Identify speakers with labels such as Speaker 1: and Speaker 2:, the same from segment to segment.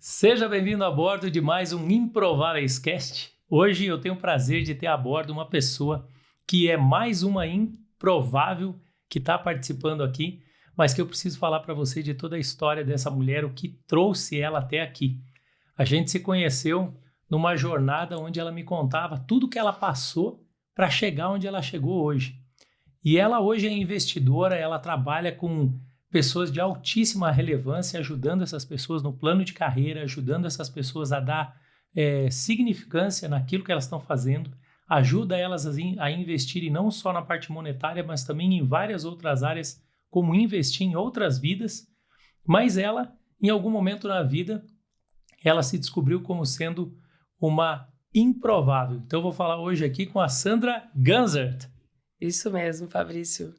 Speaker 1: Seja bem-vindo a bordo de mais um Improváveis Cast. Hoje eu tenho o prazer de ter a bordo uma pessoa que é mais uma improvável que está participando aqui, mas que eu preciso falar para você de toda a história dessa mulher, o que trouxe ela até aqui. A gente se conheceu numa jornada onde ela me contava tudo que ela passou para chegar onde ela chegou hoje. E ela hoje é investidora, ela trabalha com pessoas de altíssima relevância, ajudando essas pessoas no plano de carreira, ajudando essas pessoas a dar significância naquilo que elas estão fazendo, ajuda elas a investirem não só na parte monetária, mas também em várias outras áreas, como investir em outras vidas. Mas ela, em algum momento na vida, ela se descobriu como sendo uma improvável. Então eu vou falar hoje aqui com a Sandra Ganzert.
Speaker 2: Isso mesmo, Fabrício.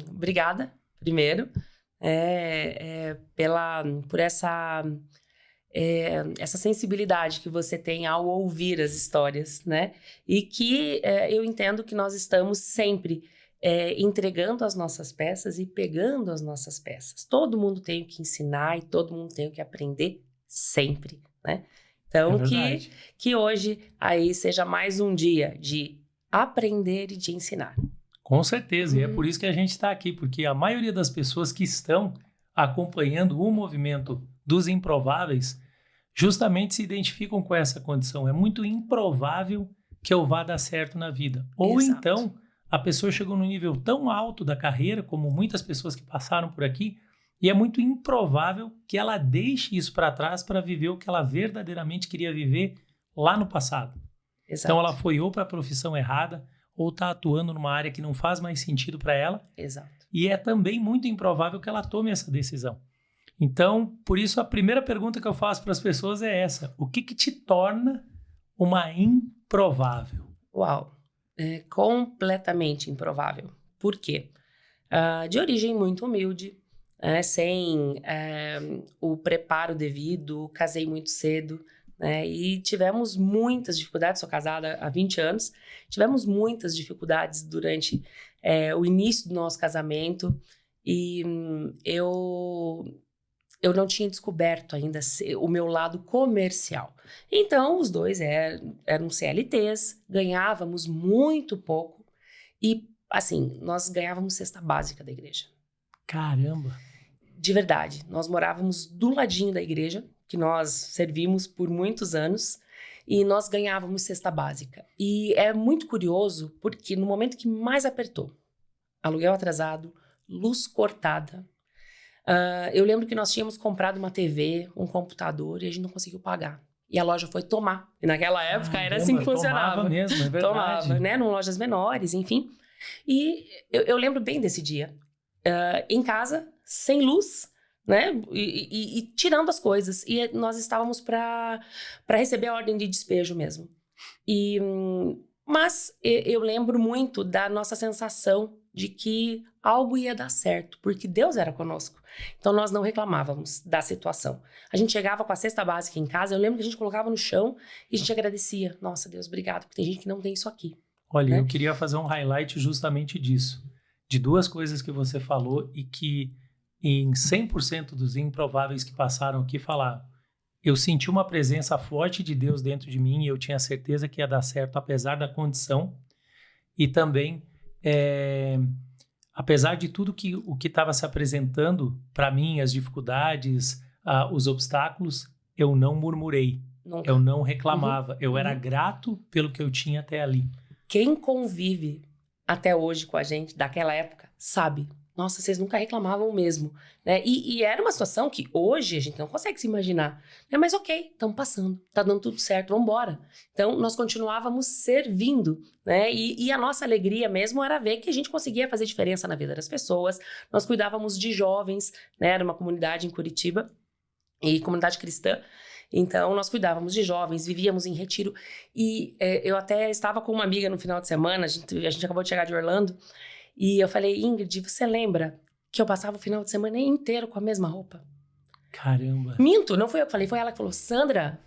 Speaker 2: Obrigada, primeiro, por essa sensibilidade que você tem ao ouvir as histórias, né? E que eu entendo que nós estamos sempre entregando as nossas peças e pegando as nossas peças. Todo mundo tem o que ensinar e todo mundo tem o que aprender sempre, né? Então, que hoje aí seja mais um dia de aprender e de ensinar.
Speaker 1: Com certeza, e é por isso que a gente está aqui, porque a maioria das pessoas que estão acompanhando o movimento dos improváveis justamente se identificam com essa condição. É muito improvável que eu vá dar certo na vida. Ou
Speaker 2: Exato.
Speaker 1: Então, a pessoa chegou num nível tão alto da carreira, como muitas pessoas que passaram por aqui, e é muito improvável que ela deixe isso para trás para viver o que ela verdadeiramente queria viver lá no passado.
Speaker 2: Exato.
Speaker 1: Então ela foi ou para a profissão errada, ou está atuando numa área que não faz mais sentido para ela.
Speaker 2: Exato.
Speaker 1: E é também muito improvável que ela tome essa decisão. Então, por isso, a primeira pergunta que eu faço para as pessoas é essa. O que te torna uma improvável?
Speaker 2: Uau, é completamente improvável. Por quê? De origem muito humilde, sem o preparo devido, casei muito cedo, e tivemos muitas dificuldades, sou casada há 20 anos, tivemos muitas dificuldades durante o início do nosso casamento e eu não tinha descoberto ainda o meu lado comercial. Então, os dois eram CLTs, ganhávamos muito pouco e, assim, nós ganhávamos cesta básica da igreja.
Speaker 1: Caramba!
Speaker 2: De verdade, nós morávamos do ladinho da igreja, que nós servimos por muitos anos, e nós ganhávamos cesta básica. E é muito curioso, porque no momento que mais apertou, aluguel atrasado, luz cortada, eu lembro que nós tínhamos comprado uma TV, um computador, e a gente não conseguiu pagar. E a loja foi tomar. E naquela época era assim que funcionava.
Speaker 1: Tomava mesmo, é verdade.
Speaker 2: Tomava, né? Em lojas menores, enfim. E eu lembro bem desse dia. Em casa, sem luz, né? E tirando as coisas. E nós estávamos para receber a ordem de despejo mesmo. Mas eu lembro muito da nossa sensação de que algo ia dar certo, porque Deus era conosco. Então, nós não reclamávamos da situação. A gente chegava com a cesta básica em casa, eu lembro que a gente colocava no chão e a gente agradecia. Nossa, Deus, obrigado, porque tem gente que não tem isso aqui.
Speaker 1: Olha,
Speaker 2: né?
Speaker 1: Eu queria fazer um highlight justamente disso. De duas coisas que você falou e que em 100% dos improváveis que passaram aqui falaram. Eu senti uma presença forte de Deus dentro de mim e eu tinha certeza que ia dar certo apesar da condição. E também, apesar de tudo o que estava se apresentando para mim, as dificuldades, os obstáculos, eu não murmurei.
Speaker 2: Nunca.
Speaker 1: Eu não reclamava. Eu era grato pelo que eu tinha até ali.
Speaker 2: Quem convive até hoje com a gente, daquela época, sabe. Nossa, vocês nunca reclamavam mesmo, né? E era uma situação que hoje a gente não consegue se imaginar. Mas ok, estamos passando, tá dando tudo certo, vamos embora. Então, nós continuávamos servindo, né? E a nossa alegria mesmo era ver que a gente conseguia fazer diferença na vida das pessoas. Nós cuidávamos de jovens, né? Era uma comunidade em Curitiba, e comunidade cristã. Então, nós cuidávamos de jovens, vivíamos em retiro. E eu até estava com uma amiga no final de semana, a gente acabou de chegar de Orlando, e eu falei, Ingrid, você lembra que eu passava o final de semana inteiro com a mesma roupa?
Speaker 1: Caramba!
Speaker 2: Minto, não fui eu que falei, foi ela que falou, Sandra,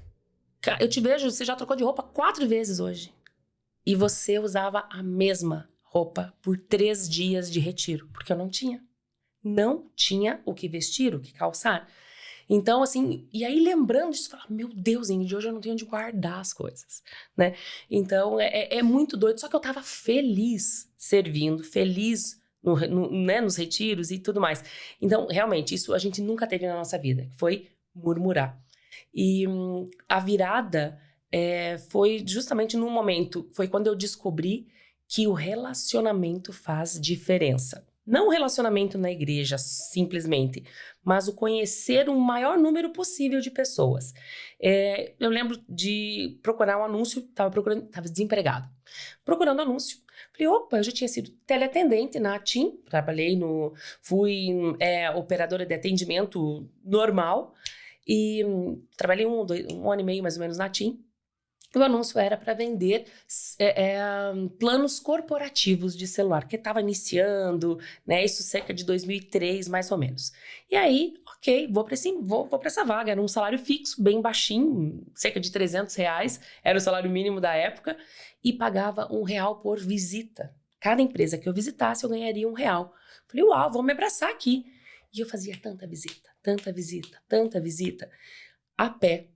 Speaker 2: eu te vejo, você já trocou de roupa 4 vezes hoje. E você usava a mesma roupa por 3 dias de retiro, porque eu não tinha. Não tinha o que vestir, o que calçar. Então, assim, e aí lembrando disso, falar, meu Deus, Ingrid, hoje eu não tenho onde guardar as coisas, né? Então, é muito doido. Só que eu tava feliz servindo, feliz né, nos retiros e tudo mais. Então, realmente, isso a gente nunca teve na nossa vida, que foi murmurar. E a virada foi justamente num momento, foi quando eu descobri que o relacionamento faz diferença. Não o relacionamento na igreja, simplesmente, mas o conhecer o maior número possível de pessoas. Eu lembro de procurar um anúncio, estava desempregado. Procurando anúncio. Falei, opa, eu já tinha sido teleatendente na TIM, fui operadora de atendimento normal e trabalhei um ano e meio mais ou menos na TIM. O anúncio era para vender planos corporativos de celular, que estava iniciando, né? Isso cerca de 2003, mais ou menos. E aí, ok, vou para essa vaga. Era um salário fixo, bem baixinho, cerca de R$300, era o salário mínimo da época, e pagava R$1 por visita. Cada empresa que eu visitasse, eu ganharia R$1. Falei, uau, vou me abraçar aqui. E eu fazia tanta visita, tanta visita, tanta visita, a pé.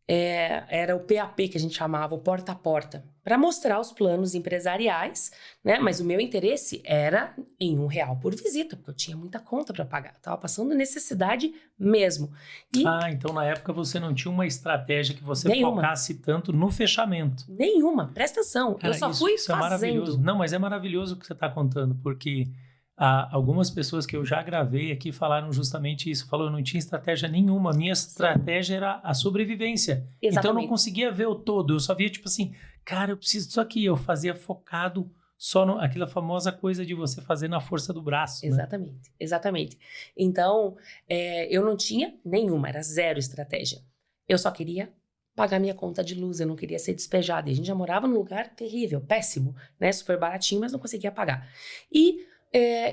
Speaker 2: Era o PAP que a gente chamava, o porta a porta, para mostrar os planos empresariais, né? Mas o meu interesse era em R$1 por visita, porque eu tinha muita conta para pagar, estava passando necessidade mesmo.
Speaker 1: Então na época você não tinha uma estratégia que você
Speaker 2: nenhuma.
Speaker 1: Focasse tanto no fechamento.
Speaker 2: Nenhuma, presta atenção,
Speaker 1: cara,
Speaker 2: eu só fui
Speaker 1: isso
Speaker 2: fazendo.
Speaker 1: É maravilhoso. Não, mas é maravilhoso o que você está contando, porque algumas pessoas que eu já gravei aqui falaram justamente isso. Falou, eu não tinha estratégia nenhuma. Minha estratégia era a sobrevivência.
Speaker 2: Exatamente.
Speaker 1: Então eu não conseguia ver o todo. Eu só via tipo assim, cara, eu preciso disso aqui. Eu fazia focado só aquela famosa coisa de você fazer na força do braço.
Speaker 2: Exatamente,
Speaker 1: né?
Speaker 2: Exatamente. Então, eu não tinha nenhuma, era zero estratégia. Eu só queria pagar minha conta de luz, eu não queria ser despejada. E a gente já morava num lugar terrível, péssimo, né? Super baratinho, mas não conseguia pagar. E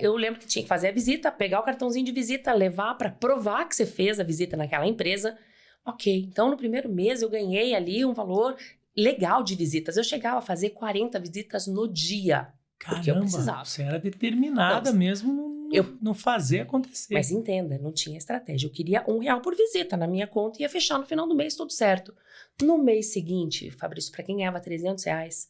Speaker 2: eu lembro que tinha que fazer a visita, pegar o cartãozinho de visita, levar para provar que você fez a visita naquela empresa. Ok, então no primeiro mês eu ganhei ali um valor legal de visitas. Eu chegava a fazer 40 visitas no dia. Porque eu precisava.
Speaker 1: Você era determinada mesmo no fazer acontecer.
Speaker 2: Mas entenda, não tinha estratégia. Eu queria R$1 por visita na minha conta e ia fechar no final do mês, tudo certo. No mês seguinte, Fabrício, para quem ganhava R$300,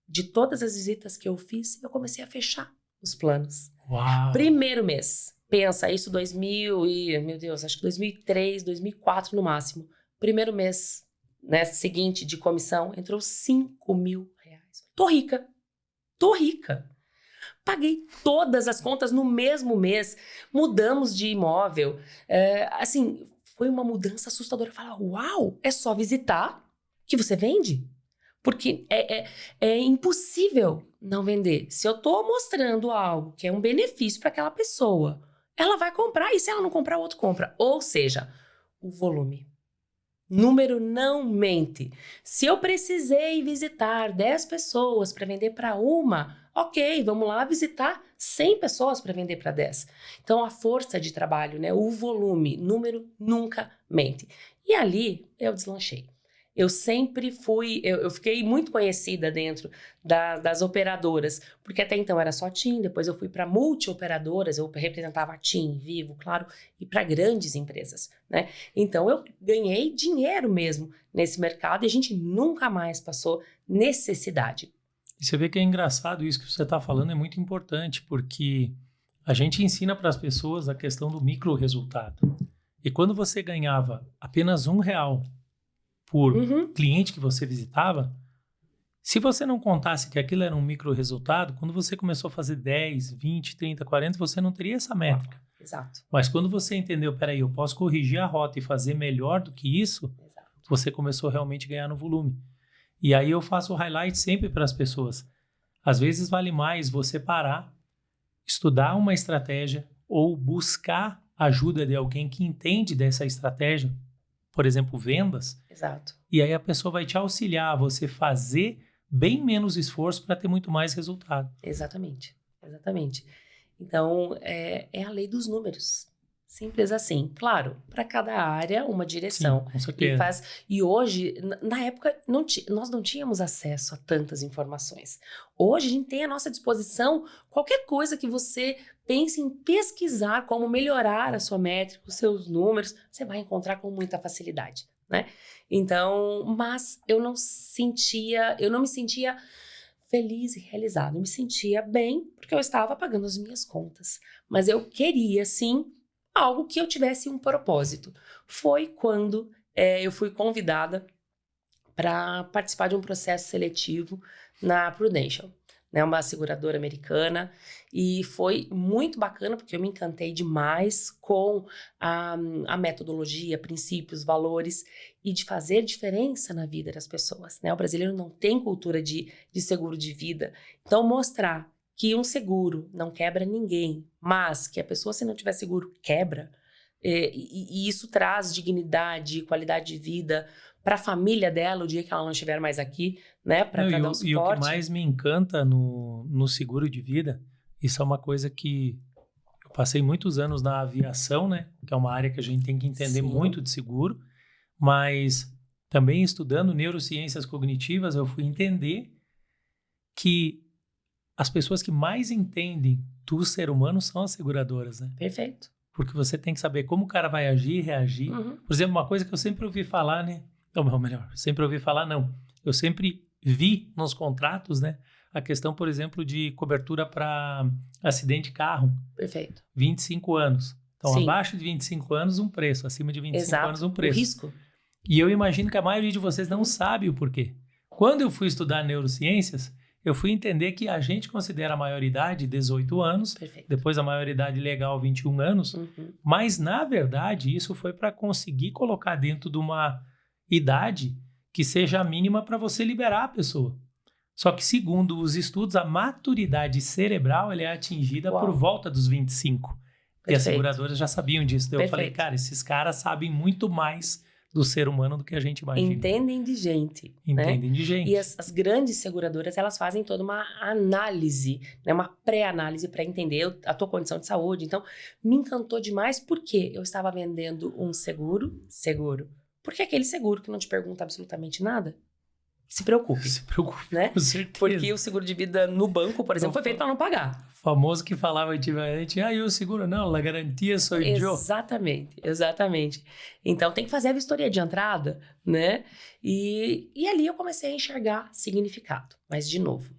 Speaker 2: de todas as visitas que eu fiz, eu comecei a fechar os planos.
Speaker 1: Uau.
Speaker 2: Primeiro mês. Pensa, isso 2003, 2004 no máximo. Primeiro mês, né, seguinte de comissão, entrou R$5.000. Tô rica. Paguei todas as contas no mesmo mês. Mudamos de imóvel. Assim, foi uma mudança assustadora. Eu falava, uau, é só visitar que você vende? Porque é impossível não vender. Se eu estou mostrando algo que é um benefício para aquela pessoa, ela vai comprar. E se ela não comprar, o outro compra. Ou seja, o volume. Número não mente. Se eu precisei visitar 10 pessoas para vender para uma, ok, vamos lá visitar 100 pessoas para vender para 10. Então, a força de trabalho, né, o volume, número nunca mente. E ali eu deslanchei. Eu sempre eu fiquei muito conhecida dentro das operadoras, porque até então era só TIM, depois eu fui para multi-operadoras, eu representava a TIM, Vivo, claro, e para grandes empresas, né? Então eu ganhei dinheiro mesmo nesse mercado e a gente nunca mais passou necessidade.
Speaker 1: E você vê que é engraçado isso que você está falando, é muito importante, porque a gente ensina para as pessoas a questão do micro resultado. E quando você ganhava apenas R$1 por cliente que você visitava, se você não contasse que aquilo era um micro resultado, quando você começou a fazer 10, 20, 30, 40, você não teria essa métrica.
Speaker 2: Exato.
Speaker 1: Mas quando você entendeu, peraí, eu posso corrigir a rota e fazer melhor do que isso, você começou realmente a ganhar no volume. E aí eu faço o highlight sempre para as pessoas. Às vezes vale mais você parar, estudar uma estratégia ou buscar ajuda de alguém que entende dessa estratégia, por exemplo, vendas.
Speaker 2: Exato.
Speaker 1: E aí a pessoa vai te auxiliar a você fazer bem menos esforço para ter muito mais resultado.
Speaker 2: Exatamente. Então, é a lei dos números. Simples assim. Claro, para cada área, uma direção.
Speaker 1: Sim, com certeza.
Speaker 2: E hoje, na época, nós não tínhamos acesso a tantas informações. Hoje, a gente tem à nossa disposição qualquer coisa que você pense em pesquisar, como melhorar a sua métrica, os seus números, você vai encontrar com muita facilidade, né? Então, mas eu não me sentia feliz e realizada. Eu me sentia bem porque eu estava pagando as minhas contas. Mas eu queria, sim, algo que eu tivesse um propósito. Foi quando eu fui convidada para participar de um processo seletivo na Prudential, né, uma seguradora americana, e foi muito bacana porque eu me encantei demais com a metodologia, princípios, valores e de fazer diferença na vida das pessoas, né? O brasileiro não tem cultura de seguro de vida, então mostrar que um seguro não quebra ninguém, mas que a pessoa, se não tiver seguro, quebra, e isso traz dignidade, qualidade de vida para a família dela o dia que ela não estiver mais aqui, né, para dar um suporte.
Speaker 1: E o que mais me encanta no seguro de vida, isso é uma coisa que eu passei muitos anos na aviação, né, que é uma área que a gente tem que entender muito de seguro, mas também estudando neurociências cognitivas, eu fui entender que as pessoas que mais entendem do ser humano são as seguradoras, né?
Speaker 2: Perfeito.
Speaker 1: Porque você tem que saber como o cara vai agir e reagir.
Speaker 2: Uhum.
Speaker 1: Por exemplo, uma coisa que eu sempre ouvi falar, né? Ou melhor, sempre ouvi falar, não. Eu sempre vi nos contratos, né? A questão, por exemplo, de cobertura para acidente de carro.
Speaker 2: Perfeito.
Speaker 1: 25 anos. Então,
Speaker 2: Sim.
Speaker 1: abaixo de 25 anos, um preço. Acima de 25
Speaker 2: Exato.
Speaker 1: anos, um preço.
Speaker 2: O risco.
Speaker 1: E eu imagino que a maioria de vocês não sabe o porquê. Quando eu fui estudar neurociências, eu fui entender que a gente considera a maioridade 18 anos,
Speaker 2: Perfeito.
Speaker 1: depois a maioridade legal 21 anos, mas, na verdade, isso foi para conseguir colocar dentro de uma idade que seja a mínima para você liberar a pessoa. Só que, segundo os estudos, a maturidade cerebral ela é atingida por volta dos 25.
Speaker 2: Perfeito.
Speaker 1: E as seguradoras já sabiam disso. Então eu falei, cara, esses caras sabem muito mais do ser humano do que a gente imagina.
Speaker 2: Entendem de gente.
Speaker 1: Entendem,
Speaker 2: né?
Speaker 1: de gente.
Speaker 2: E as grandes seguradoras, elas fazem toda uma análise, né? Uma pré-análise para entender a tua condição de saúde. Então, me encantou demais porque eu estava vendendo um seguro. Porque aquele seguro que não te pergunta absolutamente nada, se preocupe.
Speaker 1: Se preocupe,
Speaker 2: né?
Speaker 1: com certeza.
Speaker 2: Porque o seguro de vida no banco, por exemplo, foi feito para não pagar.
Speaker 1: Famoso que falava antigamente, e o seguro não, a garantia sou eu.
Speaker 2: Exatamente. Então, tem que fazer a vistoria de entrada, né? E ali eu comecei a enxergar significado. Mas, de novo,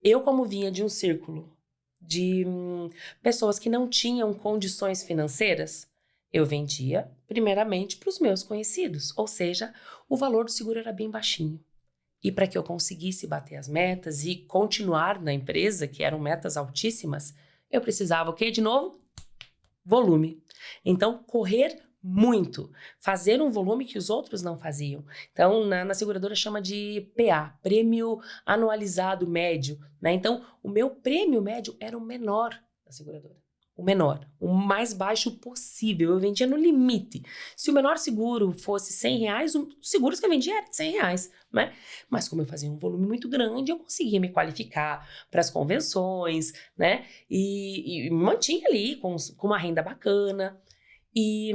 Speaker 2: eu como vinha de um círculo de pessoas que não tinham condições financeiras, eu vendia, primeiramente, para os meus conhecidos. Ou seja, o valor do seguro era bem baixinho. E para que eu conseguisse bater as metas e continuar na empresa, que eram metas altíssimas, eu precisava o quê? De novo? Volume. Então, correr muito. Fazer um volume que os outros não faziam. Então, na seguradora chama de PA, Prêmio Anualizado Médio. Né? Então, o meu prêmio médio era o menor da seguradora. O menor, o mais baixo possível. Eu vendia no limite. Se o menor seguro fosse R$100, os seguros que eu vendia eram R$100, né? Mas como eu fazia um volume muito grande, eu conseguia me qualificar para as convenções, né? E me mantinha ali com uma renda bacana. E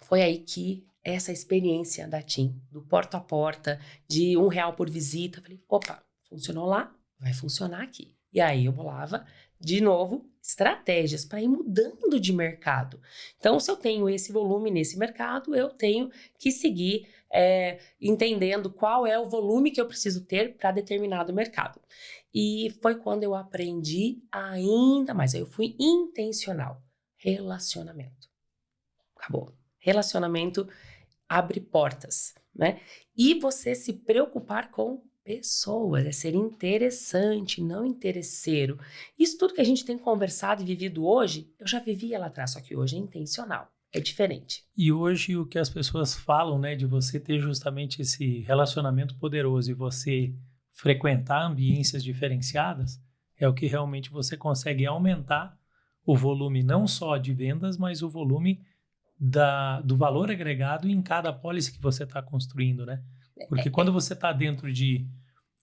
Speaker 2: foi aí que essa experiência da TIM, do porta a porta, de R$1 por visita, eu falei, opa, funcionou lá, vai funcionar aqui. E aí eu bolava, de novo, estratégias para ir mudando de mercado. Então, se eu tenho esse volume nesse mercado, eu tenho que seguir entendendo qual é o volume que eu preciso ter para determinado mercado. E foi quando eu aprendi ainda mais. Aí eu fui intencional. Relacionamento. Acabou. Relacionamento abre portas, né? E você se preocupar com pessoas, é ser interessante, não interesseiro. Isso tudo que a gente tem conversado e vivido hoje, eu já vivia lá atrás, só que hoje é intencional, é diferente.
Speaker 1: E hoje o que as pessoas falam, né, de você ter justamente esse relacionamento poderoso e você frequentar ambiências diferenciadas, é o que realmente você consegue aumentar o volume não só de vendas, mas o volume do valor agregado em cada apólice que você está construindo, né? Porque quando você está dentro de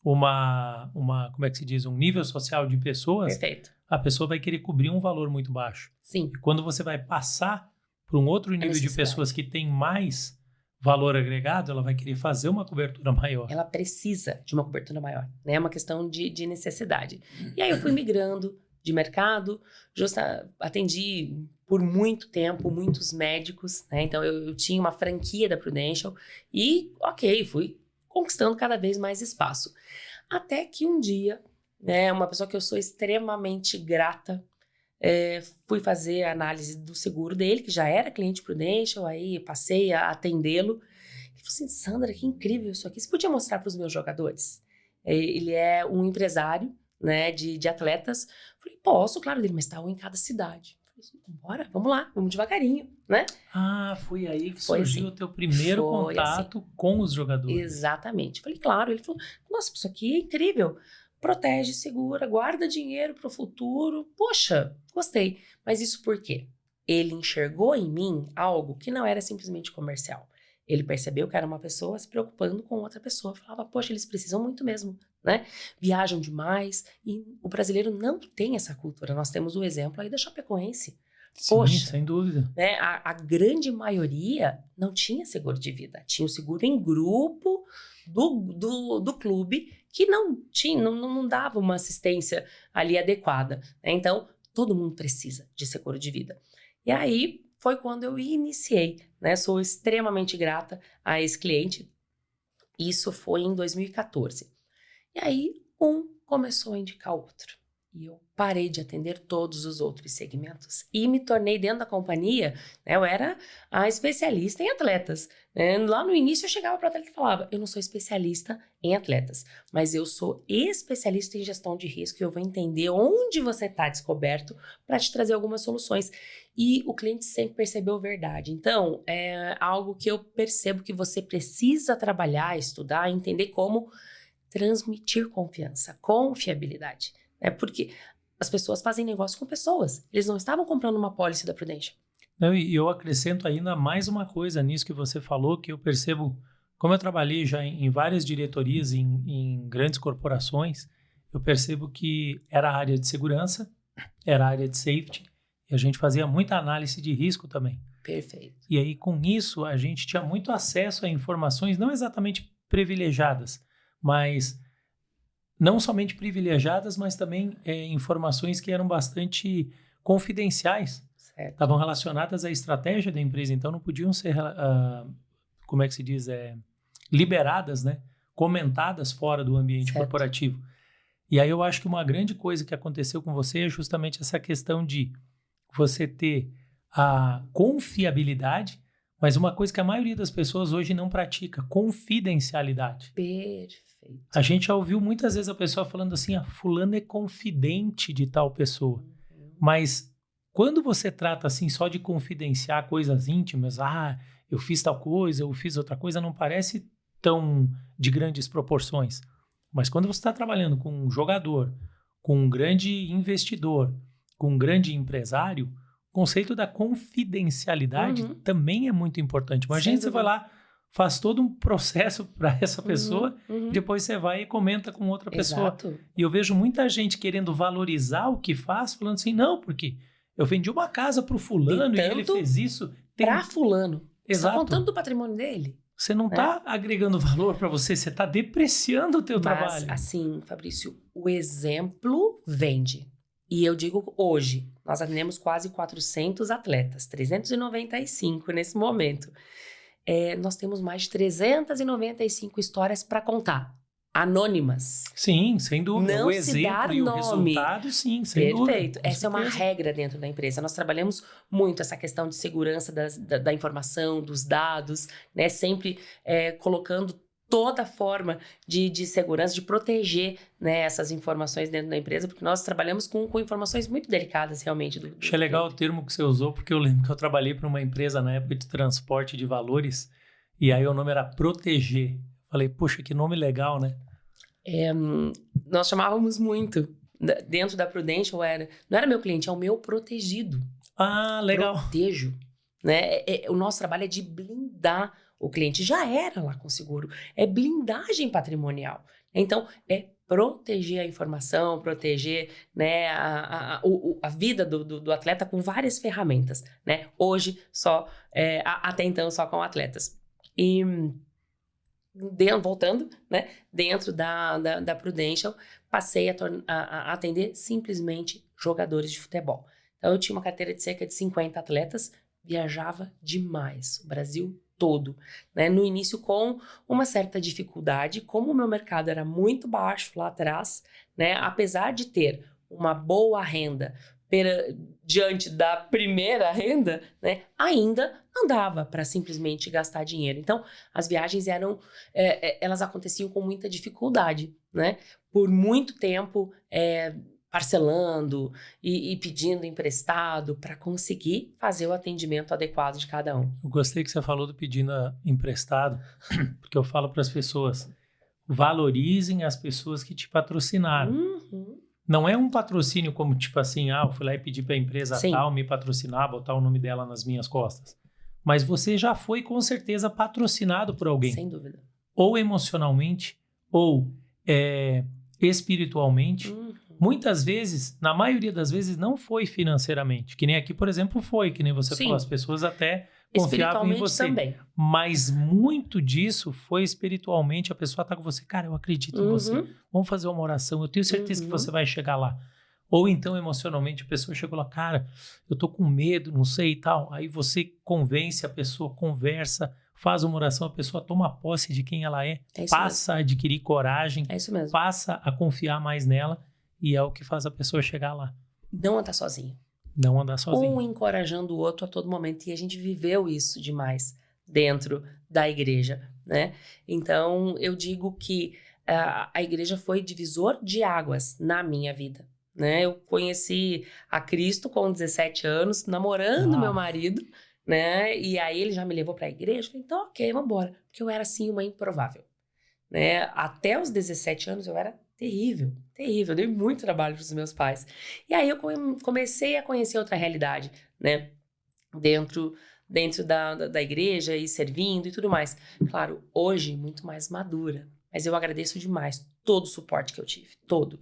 Speaker 1: como é que se diz, um nível social de pessoas,
Speaker 2: Perfeito.
Speaker 1: a pessoa vai querer cobrir um valor muito baixo.
Speaker 2: Sim.
Speaker 1: E quando você vai passar para um outro nível de
Speaker 2: necessidade.
Speaker 1: pessoas que tem mais valor agregado, ela vai querer fazer uma cobertura maior.
Speaker 2: Ela precisa de uma cobertura maior, né? É uma questão de necessidade. E aí eu fui migrando de mercado, atendi por muito tempo muitos médicos, né? Então eu tinha uma franquia da Prudential e, ok, fui conquistando cada vez mais espaço. Até que um dia, né, uma pessoa que eu sou extremamente grata, fui fazer a análise do seguro dele, que já era cliente Prudential, aí passei a atendê-lo. Ele falou assim, Sandra, que incrível isso aqui, você podia mostrar para os meus jogadores? Ele é um empresário, né, de atletas. Falei, posso, claro, dele, mas está um em cada cidade. Falei assim, bora, vamos lá, vamos devagarinho, né?
Speaker 1: Ah, foi aí que
Speaker 2: Foi
Speaker 1: surgiu
Speaker 2: assim.
Speaker 1: o teu primeiro
Speaker 2: Foi
Speaker 1: contato com os jogadores.
Speaker 2: Exatamente. Falei, claro. Ele falou, nossa, isso aqui é incrível. Protege, segura, guarda dinheiro para o futuro. Poxa, gostei. Mas isso por quê? Ele enxergou em mim algo que não era simplesmente comercial. Ele percebeu que era uma pessoa se preocupando com outra pessoa. Falava, poxa, eles precisam muito mesmo, né? Viajam demais. E o brasileiro não tem essa cultura. Nós temos o exemplo aí da Chapecoense.
Speaker 1: Sim,
Speaker 2: Poxa,
Speaker 1: sem dúvida.
Speaker 2: né? A grande maioria não tinha seguro de vida. Tinha o seguro em grupo do clube que não dava uma assistência ali adequada, né? Então, todo mundo precisa de seguro de vida. E aí, foi quando eu iniciei, né? Sou extremamente grata a esse cliente. Isso foi em 2014. E aí, um começou a indicar o outro. E eu parei de atender todos os outros segmentos. E me tornei dentro da companhia, né, eu era a especialista em atletas. Né? Lá no início eu chegava para o atleta e falava, eu não sou especialista em atletas, mas eu sou especialista em gestão de risco e eu vou entender onde você está descoberto para te trazer algumas soluções. E o cliente sempre percebeu verdade. Então, é algo que eu percebo que você precisa trabalhar, estudar, entender como transmitir confiança, confiabilidade. Porque as pessoas fazem negócio com pessoas. Eles não estavam comprando uma pólice da Prudential.
Speaker 1: Não, e eu acrescento ainda mais uma coisa nisso que você falou, que eu percebo, como eu trabalhei já em várias diretorias, em grandes corporações, eu percebo que era a área de segurança, era a área de safety, e a gente fazia muita análise de risco também.
Speaker 2: Perfeito.
Speaker 1: E aí, com isso, a gente tinha muito acesso a informações não exatamente privilegiadas, mas não somente privilegiadas, mas também informações que eram bastante confidenciais.
Speaker 2: Certo.
Speaker 1: Estavam relacionadas à estratégia da empresa, então não podiam ser, como é que se diz, liberadas, né? Comentadas fora do ambiente
Speaker 2: Certo.
Speaker 1: corporativo. E aí eu acho que uma grande coisa que aconteceu com você é justamente essa questão de você ter a confiabilidade, mas uma coisa que a maioria das pessoas hoje não pratica, confidencialidade.
Speaker 2: Perfeito.
Speaker 1: A gente já ouviu muitas vezes a pessoa falando assim, fulano é confidente de tal pessoa. Mas quando você trata assim só de confidenciar coisas íntimas, eu fiz tal coisa, eu fiz outra coisa, não parece tão de grandes proporções. Mas quando você está trabalhando com um jogador, com um grande investidor, com um grande empresário, o conceito da confidencialidade também é muito importante. Imagina você vai lá, faz todo um processo para essa pessoa, depois você vai e comenta com outra pessoa.
Speaker 2: Exato.
Speaker 1: E eu vejo muita gente querendo valorizar o que faz, falando assim, não, porque eu vendi uma casa para o fulano e ele fez isso.
Speaker 2: Para fulano.
Speaker 1: Exato.
Speaker 2: Você está contando do patrimônio dele.
Speaker 1: Você não está agregando valor para você está depreciando o teu trabalho.
Speaker 2: Mas, assim, Fabrício, o exemplo vende. E eu digo hoje, nós atendemos quase 400 atletas, 395 nesse momento. Nós temos mais de 395 histórias para contar, anônimas.
Speaker 1: Sim, sem dúvida.
Speaker 2: Não
Speaker 1: o
Speaker 2: se
Speaker 1: exemplo
Speaker 2: dar
Speaker 1: e o
Speaker 2: nome.
Speaker 1: resultado, sim, sem dúvida.
Speaker 2: Perfeito. Essa é uma regra dentro da empresa. Nós trabalhamos muito essa questão de segurança da informação, dos dados, né? Sempre colocando toda forma de segurança, de proteger, né, essas informações dentro da empresa, porque nós trabalhamos com informações muito delicadas, realmente.
Speaker 1: Achei legal o termo que você usou, porque eu lembro que eu trabalhei para uma empresa na época de transporte de valores, e aí o nome era Proteger. Falei, poxa, que nome legal, né?
Speaker 2: Nós chamávamos muito, dentro da Prudential, não era meu cliente, é o meu protegido.
Speaker 1: Ah, legal.
Speaker 2: Protejo. Né? O nosso trabalho é de blindar o cliente. Já era lá com seguro. É blindagem patrimonial. Então, é proteger a informação, proteger, né, a vida do atleta com várias ferramentas, né? Hoje, até então, só com atletas. E, voltando, né, dentro da Prudential, passei a atender simplesmente jogadores de futebol. Então, eu tinha uma carteira de cerca de 50 atletas, viajava demais, o Brasil todo, né? No início com uma certa dificuldade, como o meu mercado era muito baixo lá atrás, né? Apesar de ter uma boa renda diante da primeira renda, né? Ainda não dava para simplesmente gastar dinheiro. Então, as viagens elas aconteciam com muita dificuldade, né? Por muito tempo, parcelando e pedindo emprestado para conseguir fazer o atendimento adequado de cada um.
Speaker 1: Eu gostei que você falou do pedindo emprestado, porque eu falo para as pessoas, valorizem as pessoas que te patrocinaram.
Speaker 2: Uhum.
Speaker 1: Não é um patrocínio como tipo assim, eu fui lá e pedi para a empresa tal me patrocinar, botar o nome dela nas minhas costas. Mas você já foi com certeza patrocinado por alguém.
Speaker 2: Sem dúvida.
Speaker 1: Ou emocionalmente, ou espiritualmente.
Speaker 2: Uhum.
Speaker 1: Muitas vezes, na maioria das vezes, não foi financeiramente. Que nem aqui, por exemplo, foi. Que nem você falou, as pessoas até confiavam em você.
Speaker 2: Também.
Speaker 1: Mas muito disso foi espiritualmente. A pessoa está com você, cara, eu acredito em você. Vamos fazer uma oração. Eu tenho certeza que você vai chegar lá. Ou então, emocionalmente, a pessoa chegou lá, cara, eu tô com medo, não sei e tal. Aí você convence a pessoa, conversa, faz uma oração, a pessoa toma posse de quem ela passa a adquirir coragem, passa a confiar mais nela. E é o que faz a pessoa chegar lá.
Speaker 2: Não andar sozinho.
Speaker 1: Não andar sozinho.
Speaker 2: Um encorajando o outro a todo momento. E a gente viveu isso demais dentro da igreja, né? Então, eu digo que a igreja foi divisor de águas na minha vida, né? Eu conheci a Cristo com 17 anos, namorando meu marido, né? E aí ele já me levou para a igreja. Falei, então, ok, vamos embora. Porque eu era, assim, uma improvável, né? Até os 17 anos eu era terrível. Dei muito trabalho para os meus pais. E aí eu comecei a conhecer outra realidade, né? Dentro da igreja e servindo e tudo mais. Claro, hoje muito mais madura. Mas eu agradeço demais todo o suporte que eu tive. Todo.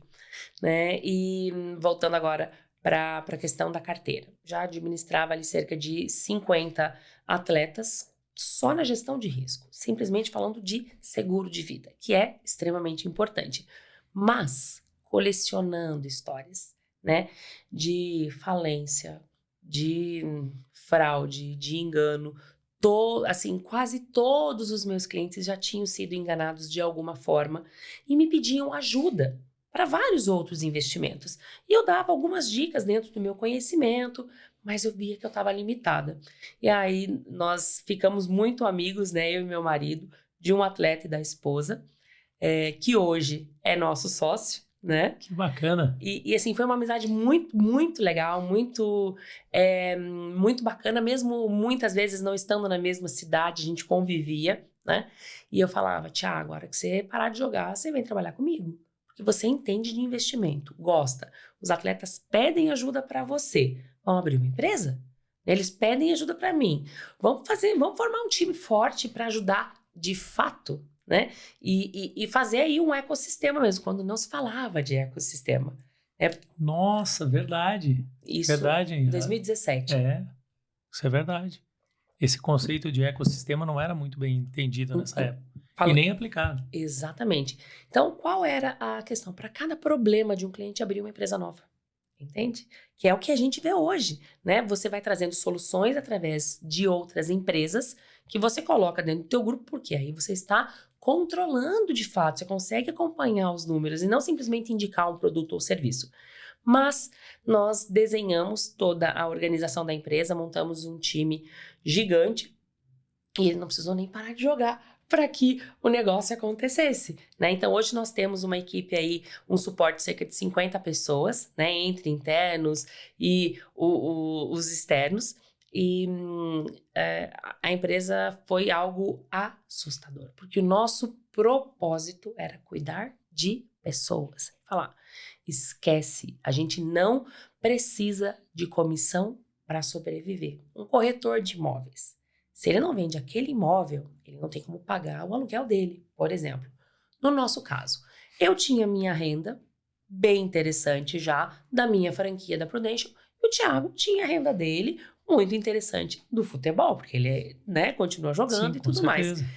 Speaker 2: Né? E voltando agora para a questão da carteira. Já administrava ali cerca de 50 atletas só na gestão de risco. Simplesmente falando de seguro de vida, que é extremamente importante. Mas colecionando histórias, né, de falência, de fraude, de engano, assim, quase todos os meus clientes já tinham sido enganados de alguma forma e me pediam ajuda para vários outros investimentos. E eu dava algumas dicas dentro do meu conhecimento, mas eu via que eu estava limitada. E aí nós ficamos muito amigos, né, eu e meu marido, de um atleta e da esposa, que hoje é nosso sócio, né?
Speaker 1: Que bacana.
Speaker 2: E assim, foi uma amizade muito, muito legal, muito bacana, mesmo muitas vezes não estando na mesma cidade, a gente convivia, né? E eu falava, Thiago, a hora que você parar de jogar, você vem trabalhar comigo, porque você entende de investimento, gosta. Os atletas pedem ajuda para você. Vamos abrir uma empresa? Eles pedem ajuda para mim. Vamos formar um time forte para ajudar de fato, né? E fazer aí um ecossistema mesmo, quando não se falava de ecossistema.
Speaker 1: Nossa, verdade.
Speaker 2: Isso,
Speaker 1: verdade.
Speaker 2: Em 2017.
Speaker 1: Isso é verdade. Esse conceito de ecossistema não era muito bem entendido nessa época. E nem aplicado.
Speaker 2: Exatamente. Então, qual era a questão? Para cada problema de um cliente, abrir uma empresa nova. Entende? Que é o que a gente vê hoje, né? Você vai trazendo soluções através de outras empresas que você coloca dentro do teu grupo, porque aí você está controlando de fato, você consegue acompanhar os números e não simplesmente indicar um produto ou serviço. Mas nós desenhamos toda a organização da empresa, montamos um time gigante e ele não precisou nem parar de jogar para que o negócio acontecesse, né? Então, hoje nós temos uma equipe aí, um suporte de cerca de 50 pessoas, né? Entre internos e os externos. E a empresa foi algo assustador, porque o nosso propósito era cuidar de pessoas. Falar, esquece, a gente não precisa de comissão para sobreviver. Um corretor de imóveis, se ele não vende aquele imóvel, ele não tem como pagar o aluguel dele, por exemplo. No nosso caso, eu tinha minha renda bem interessante já da minha franquia da Prudential e o Thiago tinha a renda dele muito interessante do futebol, porque ele, né, continua jogando.
Speaker 1: Sim,
Speaker 2: E
Speaker 1: com
Speaker 2: tudo mais.
Speaker 1: certeza.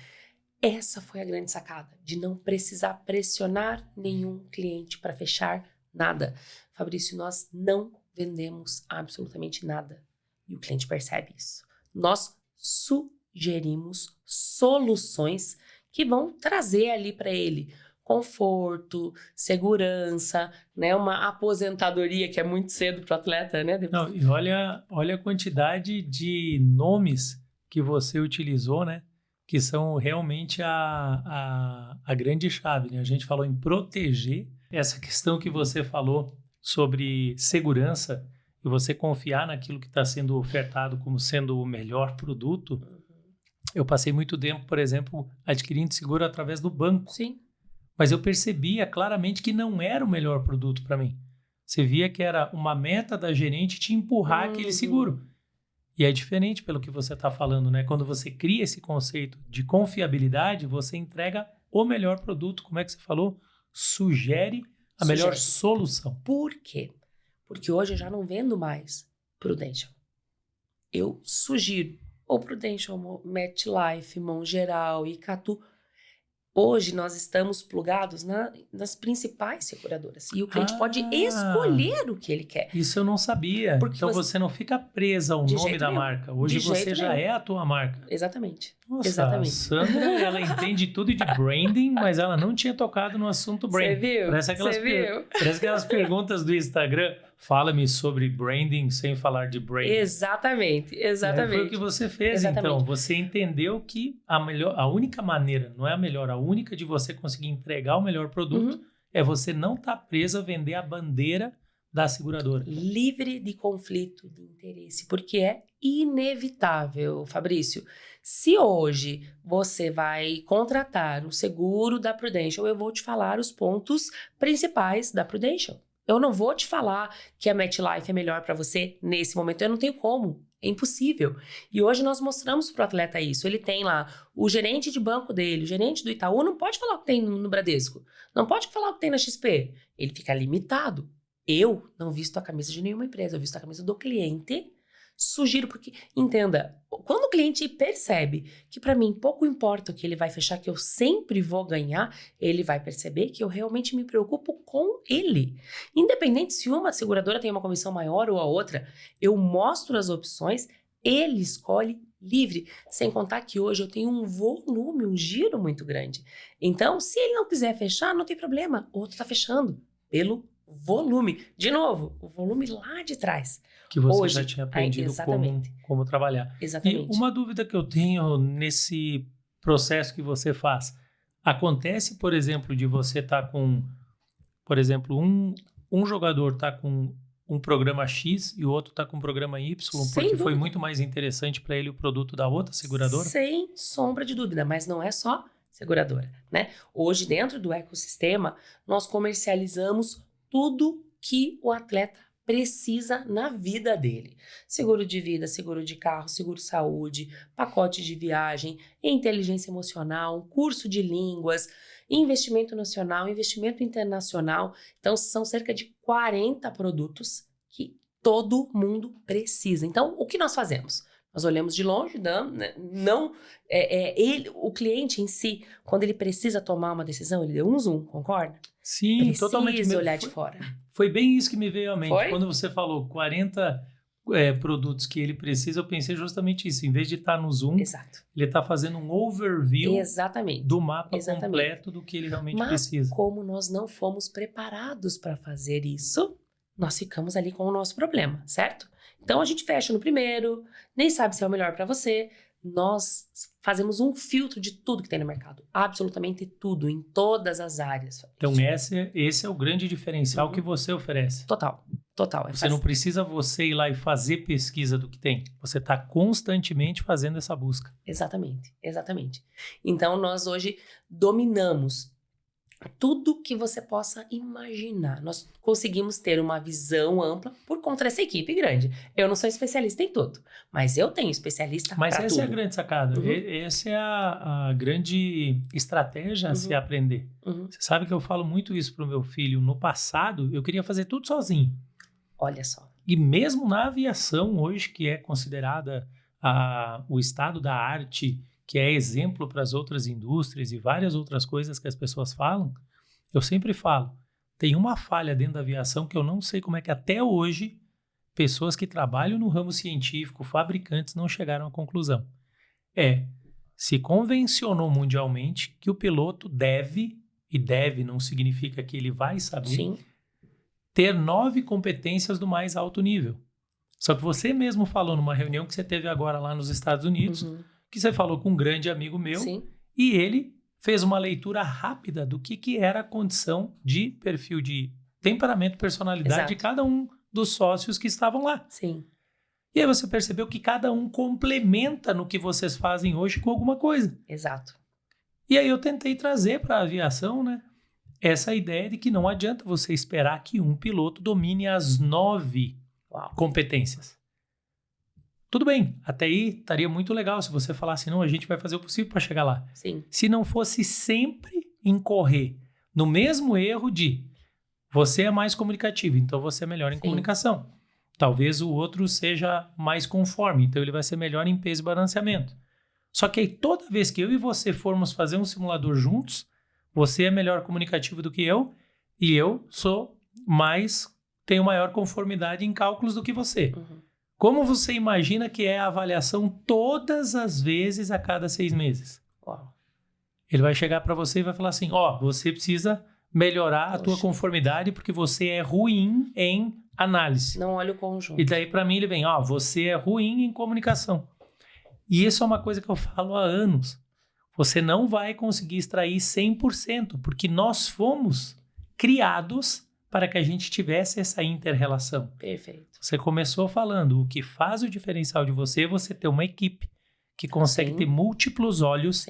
Speaker 2: Essa foi a grande sacada, de não precisar pressionar nenhum cliente para fechar nada. Fabrício, nós não vendemos absolutamente nada. E o cliente percebe isso. Nós sugerimos soluções que vão trazer ali para ele conforto, segurança, né? Uma aposentadoria que é muito cedo para o atleta, né?
Speaker 1: Não, e olha a quantidade de nomes que você utilizou, né? Que são realmente a grande chave, né? A gente falou em proteger. Essa questão que você falou sobre segurança e você confiar naquilo que está sendo ofertado como sendo o melhor produto. Eu passei muito tempo, por exemplo, adquirindo seguro através do banco.
Speaker 2: Sim.
Speaker 1: Mas eu percebia claramente que não era o melhor produto para mim. Você via que era uma meta da gerente te empurrar aquele seguro. E é diferente pelo que você está falando, né? Quando você cria esse conceito de confiabilidade, você entrega o melhor produto. Como é que você falou? Sugere a melhor solução.
Speaker 2: Por quê? Porque hoje eu já não vendo mais Prudential. Eu sugiro ou Prudential, MetLife, Mongeral, Icatu. Hoje nós estamos plugados nas principais seguradoras. E o cliente pode escolher o que ele quer.
Speaker 1: Isso eu não sabia. Porque então você não fica presa ao nome da marca. Hoje você já é a tua marca.
Speaker 2: Exatamente.
Speaker 1: Nossa,
Speaker 2: exatamente.
Speaker 1: A Sandra, ela entende tudo de branding, mas ela não tinha tocado no assunto branding.
Speaker 2: Você viu?
Speaker 1: Parece aquelas perguntas do Instagram. Fala-me sobre branding sem falar de branding.
Speaker 2: Exatamente.
Speaker 1: Foi o que você fez, então. Você entendeu que a única maneira, não é a melhor, a única de você conseguir entregar o melhor produto é você não estar preso a vender a bandeira da seguradora.
Speaker 2: Livre de conflito de interesse, porque é inevitável, Fabrício. Se hoje você vai contratar um seguro da Prudential, eu vou te falar os pontos principais da Prudential. Eu não vou te falar que a MetLife é melhor para você nesse momento. Eu não tenho como. É impossível. E hoje nós mostramos para o atleta isso. Ele tem lá o gerente de banco dele, o gerente do Itaú, não pode falar o que tem no Bradesco. Não pode falar o que tem na XP. Ele fica limitado. Eu não visto a camisa de nenhuma empresa. Eu visto a camisa do cliente. Sugiro, porque, entenda, quando o cliente percebe que para mim pouco importa o que ele vai fechar, que eu sempre vou ganhar, ele vai perceber que eu realmente me preocupo com ele. Independente se uma seguradora tem uma comissão maior ou a outra, eu mostro as opções, ele escolhe livre, sem contar que hoje eu tenho um volume, um giro muito grande. Então, se ele não quiser fechar, não tem problema, o outro está fechando pelo volume. De novo, o volume lá de trás.
Speaker 1: Que você hoje já tinha aprendido como trabalhar.
Speaker 2: Exatamente.
Speaker 1: E uma dúvida que eu tenho nesse processo que você faz. Acontece, por exemplo, de você estar com, por exemplo, um jogador está com um programa X e o outro está com um programa Y, porque foi muito mais interessante para ele o produto da outra seguradora?
Speaker 2: Sem sombra de dúvida, mas não é só seguradora, né? Hoje, dentro do ecossistema, nós comercializamos tudo que o atleta precisa na vida dele. Seguro de vida, seguro de carro, seguro saúde, pacote de viagem, inteligência emocional, curso de línguas, investimento nacional, investimento internacional. Então, são cerca de 40 produtos que todo mundo precisa. Então, o que nós fazemos? Nós olhamos de longe, o cliente em si, quando ele precisa tomar uma decisão, ele deu um zoom, concorda?
Speaker 1: Sim, totalmente.
Speaker 2: Precisa olhar de fora.
Speaker 1: Foi bem isso que me veio à mente.
Speaker 2: Foi?
Speaker 1: Quando você falou 40 produtos que ele precisa, eu pensei justamente isso. Em vez de estar no zoom, ele está fazendo um overview do mapa completo do que ele realmente precisa.
Speaker 2: Mas como nós não fomos preparados para fazer isso, nós ficamos ali com o nosso problema, certo? Então, a gente fecha no primeiro, nem sabe se é o melhor para você. Nós fazemos um filtro de tudo que tem no mercado. Absolutamente tudo, em todas as áreas.
Speaker 1: Então, esse é o grande diferencial que você oferece.
Speaker 2: Total.
Speaker 1: Você não precisa você ir lá e fazer pesquisa do que tem. Você está constantemente fazendo essa busca.
Speaker 2: Exatamente. Então, nós hoje dominamos tudo que você possa imaginar. Nós conseguimos ter uma visão ampla por conta dessa equipe grande. Eu não sou especialista em tudo, mas eu tenho especialista para tudo.
Speaker 1: Mas essa é a grande sacada. Essa é a grande estratégia a se aprender. Você sabe que eu falo muito isso pro meu filho. No passado, eu queria fazer tudo sozinho.
Speaker 2: Olha só.
Speaker 1: E mesmo na aviação hoje, que é considerada o estado da arte, que é exemplo para as outras indústrias e várias outras coisas que as pessoas falam, eu sempre falo, tem uma falha dentro da aviação que eu não sei como é que até hoje pessoas que trabalham no ramo científico, fabricantes, não chegaram à conclusão. Se convencionou mundialmente que o piloto deve, e deve não significa que ele vai saber,
Speaker 2: Sim.
Speaker 1: ter 9 competências do mais alto nível. Só que você mesmo falou numa reunião que você teve agora lá nos Estados Unidos, que você falou com um grande amigo meu,
Speaker 2: Sim.
Speaker 1: e ele fez uma leitura rápida do que era a condição de perfil de temperamento e personalidade
Speaker 2: Exato.
Speaker 1: de cada um dos sócios que estavam lá.
Speaker 2: Sim.
Speaker 1: E aí você percebeu que cada um complementa no que vocês fazem hoje com alguma coisa.
Speaker 2: Exato.
Speaker 1: E aí eu tentei trazer para a aviação, né, essa ideia de que não adianta você esperar que um piloto domine as 9 competências. Tudo bem, até aí estaria muito legal se você falasse, não, a gente vai fazer o possível para chegar lá.
Speaker 2: Sim.
Speaker 1: Se não fosse sempre incorrer no mesmo erro de você é mais comunicativo, então você é melhor em comunicação. Talvez o outro seja mais conforme, então ele vai ser melhor em peso e balanceamento. Só que aí toda vez que eu e você formos fazer um simulador juntos, você é melhor comunicativo do que eu e eu tenho maior conformidade em cálculos do que você. Como você imagina que é a avaliação todas as vezes a cada 6 meses? Ele vai chegar para você e vai falar assim, você precisa melhorar a tua conformidade porque você é ruim em análise.
Speaker 2: Não olha o conjunto.
Speaker 1: E daí para mim ele vem, você é ruim em comunicação. E isso é uma coisa que eu falo há anos. Você não vai conseguir extrair 100%, porque nós fomos criados para que a gente tivesse essa inter-relação.
Speaker 2: Perfeito.
Speaker 1: Você começou falando, o que faz o diferencial de você é você ter uma equipe que consegue ter múltiplos olhos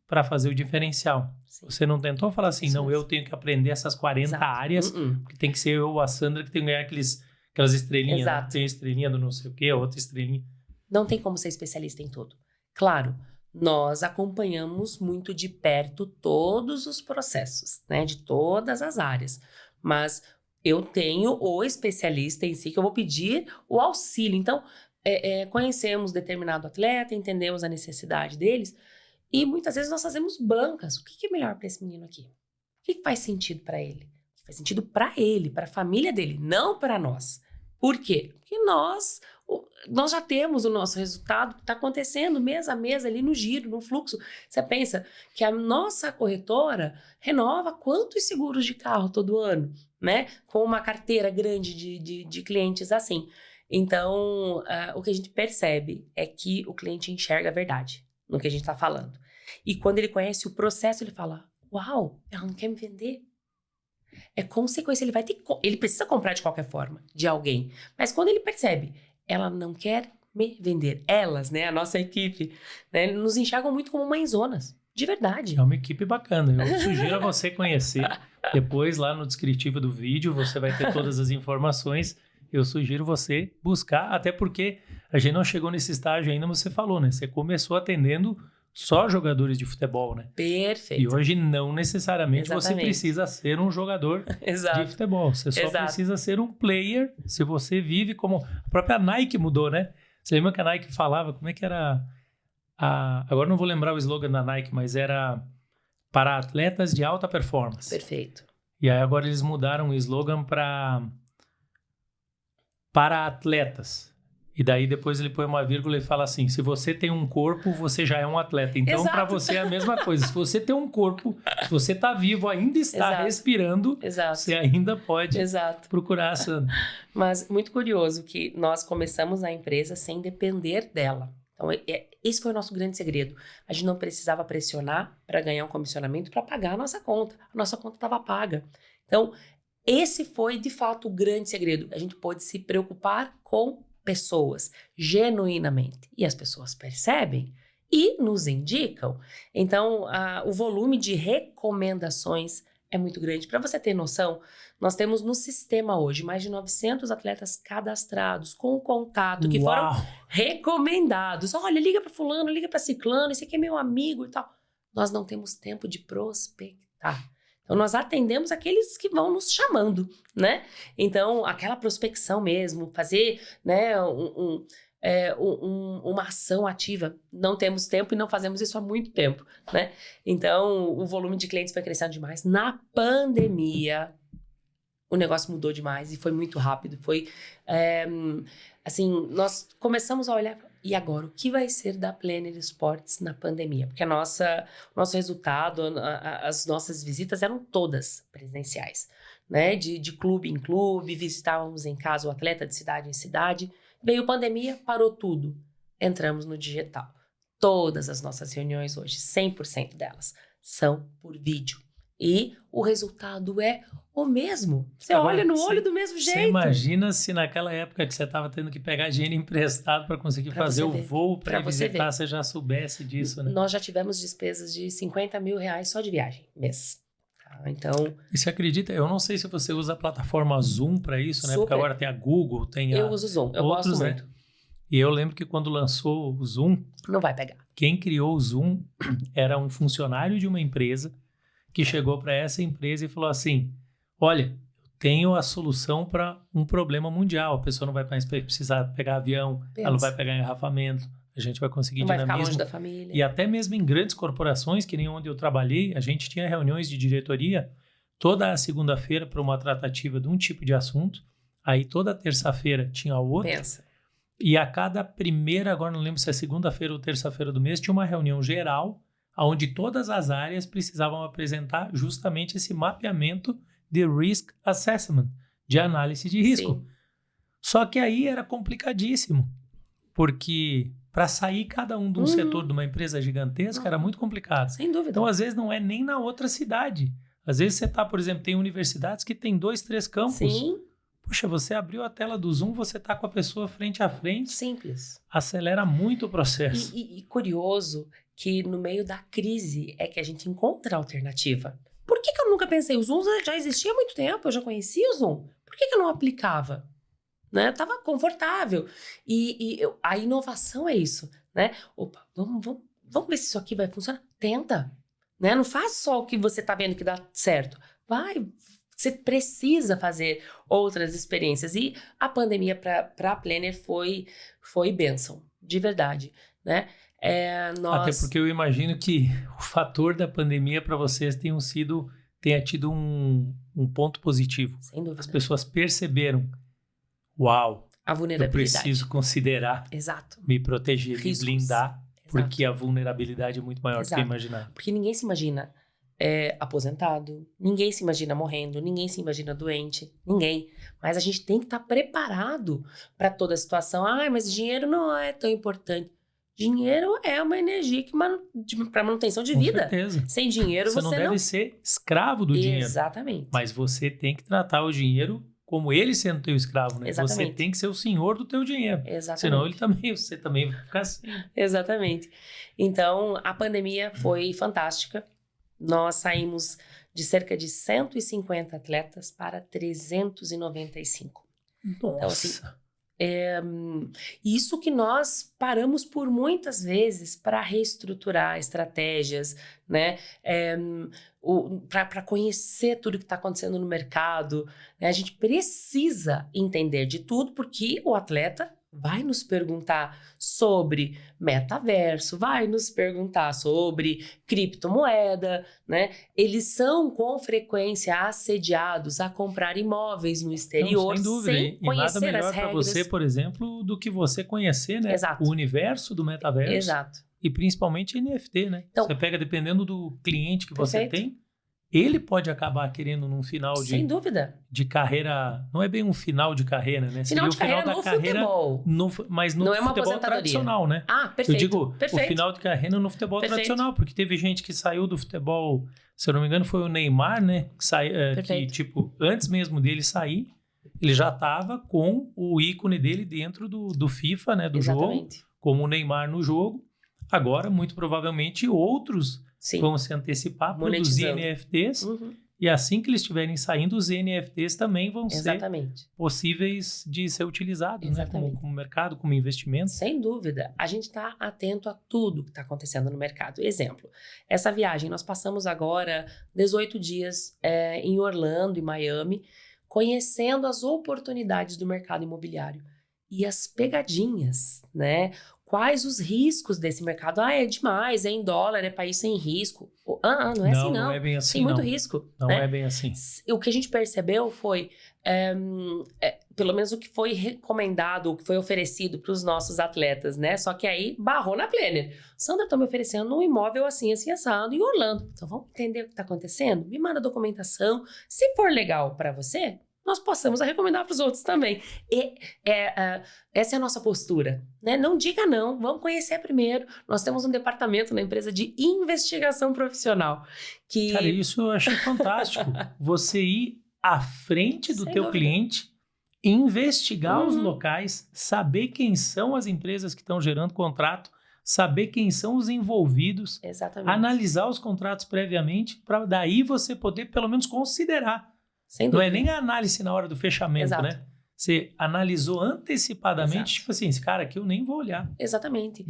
Speaker 1: para fazer o diferencial. Você não tentou falar assim, não, eu tenho que aprender essas 40 áreas, porque tem que ser eu ou a Sandra que tem que ganhar aquelas estrelinhas. Né? Tem a estrelinha do não sei o quê, a outra estrelinha.
Speaker 2: Não tem como ser especialista em tudo. Claro, nós acompanhamos muito de perto todos os processos, né, de todas as áreas. Mas eu tenho o especialista em si que eu vou pedir o auxílio. Então, conhecemos determinado atleta, entendemos a necessidade deles e muitas vezes nós fazemos bancas. O que é melhor para esse menino aqui? O que faz sentido para ele? O que faz sentido para ele, para a família dele, não para nós. Por quê? Porque nós já temos o nosso resultado que está acontecendo mês a mês ali no giro, no fluxo. Você pensa que a nossa corretora renova quantos seguros de carro todo ano, né? Com uma carteira grande de clientes assim. Então, o que a gente percebe é que o cliente enxerga a verdade no que a gente está falando. E quando ele conhece o processo, ele fala, uau, ela não quer me vender. É consequência, ele precisa comprar de qualquer forma, de alguém. Mas quando ele percebe, ela não quer me vender. Elas, né, a nossa equipe, né, nos enxergam muito como mãezonas, de verdade.
Speaker 1: É uma equipe bacana, eu sugiro a você conhecer. Depois, lá no descritivo do vídeo, você vai ter todas as informações. Eu sugiro você buscar, até porque a gente não chegou nesse estágio ainda, você falou, né? Você começou atendendo só jogadores de futebol, né?
Speaker 2: Perfeito.
Speaker 1: E hoje não necessariamente você precisa ser um jogador de futebol. Você só precisa ser um player se você vive como... A própria Nike mudou, né? Você lembra que a Nike falava, como é que era... Agora não vou lembrar o slogan da Nike, mas era para atletas de alta performance.
Speaker 2: Perfeito.
Speaker 1: E aí agora eles mudaram o slogan para atletas. E daí depois ele põe uma vírgula e fala assim, se você tem um corpo, você já é um atleta. Então, para você é a mesma coisa. Se você tem um corpo, se você está vivo, ainda está respirando, você ainda pode procurar a Sandra.
Speaker 2: Mas muito curioso que nós começamos a empresa sem depender dela. Então, esse foi o nosso grande segredo. A gente não precisava pressionar para ganhar um comissionamento para pagar a nossa conta. A nossa conta estava paga. Então, esse foi, de fato, o grande segredo. A gente pôde se preocupar com pessoas, genuinamente. E as pessoas percebem e nos indicam. Então, o volume de recomendações é muito grande. Para você ter noção, nós temos no sistema hoje mais de 900 atletas cadastrados, com contato, que foram recomendados. Olha, liga para fulano, liga para ciclano, esse aqui é meu amigo e tal. Nós não temos tempo de prospectar. Então, nós atendemos aqueles que vão nos chamando, né? Então, aquela prospecção mesmo, fazer, né, uma ação ativa. Não temos tempo e não fazemos isso há muito tempo, né? Então, o volume de clientes foi crescendo demais. Na pandemia, o negócio mudou demais e foi muito rápido. Foi, assim, nós começamos a olhar, e agora, o que vai ser da Planner Sports na pandemia? Porque o nosso resultado, as nossas visitas eram todas presenciais, né? De clube em clube, visitávamos em casa o atleta de cidade em cidade. Veio pandemia, parou tudo. Entramos no digital. Todas as nossas reuniões hoje, 100% delas, são por vídeo. E o resultado é o mesmo. Você agora, olha no olho do mesmo jeito.
Speaker 1: Você imagina se naquela época que você estava tendo que pegar dinheiro emprestado para conseguir fazer o voo para visitar, você já soubesse disso, né?
Speaker 2: Nós já tivemos despesas de R$50 mil só de viagem, mês. Então...
Speaker 1: E você acredita? Eu não sei se você usa a plataforma Zoom para isso, né?
Speaker 2: Super.
Speaker 1: Porque agora tem a Google, tem
Speaker 2: Eu uso o Zoom, eu gosto muito.
Speaker 1: Né? E eu lembro que quando lançou o Zoom...
Speaker 2: Não vai pegar.
Speaker 1: Quem criou o Zoom era um funcionário de uma empresa que chegou para essa empresa e falou assim, olha, tenho a solução para um problema mundial. A pessoa não vai mais precisar pegar avião, ela não vai pegar engarrafamento, a gente vai conseguir
Speaker 2: não
Speaker 1: dinamismo.
Speaker 2: Vai ficar longe da família.
Speaker 1: E até mesmo em grandes corporações, que nem onde eu trabalhei, a gente tinha reuniões de diretoria toda a segunda-feira para uma tratativa de um tipo de assunto, aí toda terça-feira tinha outra.
Speaker 2: Pensa.
Speaker 1: E a cada primeira, agora não lembro se é segunda-feira ou terça-feira do mês, tinha uma reunião geral, onde todas as áreas precisavam apresentar justamente esse mapeamento de risk assessment, de análise de risco.
Speaker 2: Sim.
Speaker 1: Só que aí era complicadíssimo, porque para sair cada um de um setor de uma empresa gigantesca era muito complicado.
Speaker 2: Sem dúvida.
Speaker 1: Então, às vezes, não é nem na outra cidade. Às vezes você está, por exemplo, tem universidades que tem 2, 3 campos.
Speaker 2: Sim.
Speaker 1: Puxa, você abriu a tela do Zoom, você está com a pessoa frente a frente.
Speaker 2: Simples.
Speaker 1: Acelera muito o processo.
Speaker 2: E curioso que no meio da crise é que a gente encontra a alternativa. Por que eu nunca pensei? O Zoom já existia há muito tempo, eu já conhecia o Zoom. Por que eu não aplicava? Né? Tava confortável. A inovação é isso, né? Opa, vamos ver se isso aqui vai funcionar. Tenta, né? Não faz só o que você tá vendo que dá certo. Você precisa fazer outras experiências. E a pandemia para a Planner foi bênção, de verdade, né?
Speaker 1: Até porque eu imagino que o fator da pandemia para vocês tenha tido um ponto positivo.
Speaker 2: Sem dúvida.
Speaker 1: As pessoas perceberam, uau,
Speaker 2: a vulnerabilidade.
Speaker 1: Eu preciso considerar
Speaker 2: Exato.
Speaker 1: me proteger,
Speaker 2: Riscos.
Speaker 1: me blindar,
Speaker 2: Exato.
Speaker 1: Porque a vulnerabilidade é muito maior do que imaginar.
Speaker 2: Porque ninguém se imagina aposentado, ninguém se imagina morrendo, ninguém se imagina doente, ninguém. Mas a gente tem que estar preparado para toda a situação. Mas dinheiro não é tão importante. Dinheiro é uma energia para manutenção de vida.
Speaker 1: Com certeza.
Speaker 2: Sem dinheiro você
Speaker 1: não deve ser escravo do dinheiro.
Speaker 2: Exatamente.
Speaker 1: Mas você tem que tratar o dinheiro como ele sendo teu escravo, né?
Speaker 2: Exatamente.
Speaker 1: Você tem que ser o senhor do teu dinheiro.
Speaker 2: Exatamente.
Speaker 1: Senão você também vai ficar assim.
Speaker 2: Exatamente. Então, a pandemia foi fantástica. Nós saímos de cerca de 150 atletas para 395.
Speaker 1: Nossa.
Speaker 2: Então, assim, isso que nós paramos por muitas vezes para reestruturar estratégias, né? Para conhecer tudo que está acontecendo no mercado, né? A gente precisa entender de tudo, porque o atleta vai nos perguntar sobre metaverso, vai nos perguntar sobre criptomoeda, né? Eles são com frequência assediados a comprar imóveis no exterior,
Speaker 1: sem dúvida.
Speaker 2: sem conhecer
Speaker 1: nada melhor
Speaker 2: as regras.
Speaker 1: Para você, por exemplo, do que você conhecer, né?
Speaker 2: Exato.
Speaker 1: O universo do metaverso.
Speaker 2: Exato.
Speaker 1: E principalmente NFT, né?
Speaker 2: Então,
Speaker 1: você pega, dependendo do cliente que você
Speaker 2: perfeito.
Speaker 1: tem, ele pode acabar querendo num final
Speaker 2: sem dúvida.
Speaker 1: de carreira. Não é bem um final de carreira, né?
Speaker 2: Final de carreira
Speaker 1: da
Speaker 2: no
Speaker 1: carreira
Speaker 2: futebol.
Speaker 1: Mas no
Speaker 2: não é uma
Speaker 1: futebol tradicional, né?
Speaker 2: Perfeito.
Speaker 1: Eu digo
Speaker 2: perfeito.
Speaker 1: o final de carreira no futebol tradicional, porque teve gente que saiu do futebol, se eu não me engano, foi o Neymar, né? Que tipo, antes mesmo dele sair, ele já estava com o ícone dele dentro do FIFA, né? Do
Speaker 2: Exatamente.
Speaker 1: jogo, como o Neymar no jogo. Agora, muito provavelmente, outros vão se antecipar, produzir NFTs E assim que eles estiverem saindo, os NFTs também vão
Speaker 2: Exatamente.
Speaker 1: ser possíveis de ser utilizados, né?
Speaker 2: Exatamente.
Speaker 1: Como mercado, como investimento.
Speaker 2: Sem dúvida. A gente está atento a tudo que está acontecendo no mercado. Exemplo, essa viagem, nós passamos agora 18 dias em Orlando e Miami, conhecendo as oportunidades do mercado imobiliário e as pegadinhas, né? Quais os riscos desse mercado? É demais, é em dólar, é país sem risco. Não é assim, não.
Speaker 1: Não é bem assim,
Speaker 2: Tem muito
Speaker 1: não.
Speaker 2: risco.
Speaker 1: Não
Speaker 2: né?
Speaker 1: é bem assim.
Speaker 2: O que a gente percebeu foi, pelo menos o que foi recomendado, o que foi oferecido para os nossos atletas, né? Só que aí barrou na planner. Sandra, tá me oferecendo um imóvel assim, assim, assado, em Orlando. Então vamos entender o que está acontecendo? Me manda a documentação. Se for legal para você, nós possamos recomendar para os outros também. Essa é a nossa postura, né? Não diga não, vamos conhecer primeiro. Nós temos um departamento na empresa de investigação profissional.
Speaker 1: Cara, isso eu achei fantástico. Você ir à frente do teu cliente, investigar os locais, saber quem são as empresas que estão gerando contrato, saber quem são os envolvidos, analisar os contratos previamente, para daí você poder pelo menos considerar. Não é nem a análise na hora do fechamento, né? Você analisou antecipadamente, tipo assim, esse cara aqui eu nem vou olhar.
Speaker 2: Exatamente.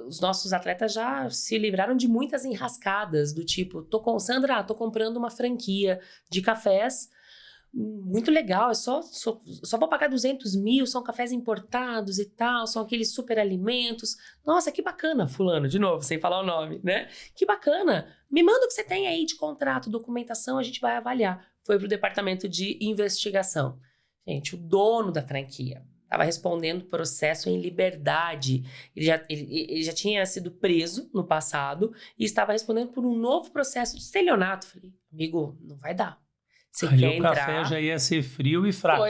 Speaker 2: Os nossos atletas já se livraram de muitas enrascadas, do tipo, Sandra, tô comprando uma franquia de cafés, muito legal, só vou pagar 200 mil, são cafés importados e tal, são aqueles super alimentos. Nossa, que bacana, fulano, de novo, sem falar o nome, né? Que bacana. Me manda o que você tem aí de contrato, documentação, a gente vai avaliar. Foi para o departamento de investigação. Gente, o dono da franquia estava respondendo processo em liberdade. Ele já tinha sido preso no passado e estava respondendo por um novo processo de estelionato. Falei, amigo, não vai dar. Você quer entrar?
Speaker 1: O café já ia ser frio e fraco.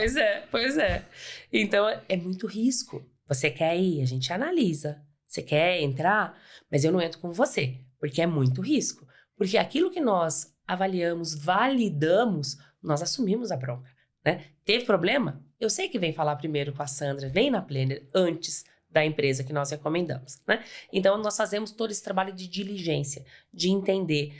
Speaker 2: Pois é. Então, é muito risco. Você quer ir? A gente analisa. Você quer entrar? Mas eu não entro com você, porque é muito risco. Porque aquilo que nós avaliamos, validamos, nós assumimos a bronca, né? Teve problema? Eu sei que vem falar primeiro com a Sandra, vem na planner antes da empresa que nós recomendamos, né? Então, nós fazemos todo esse trabalho de diligência, de entender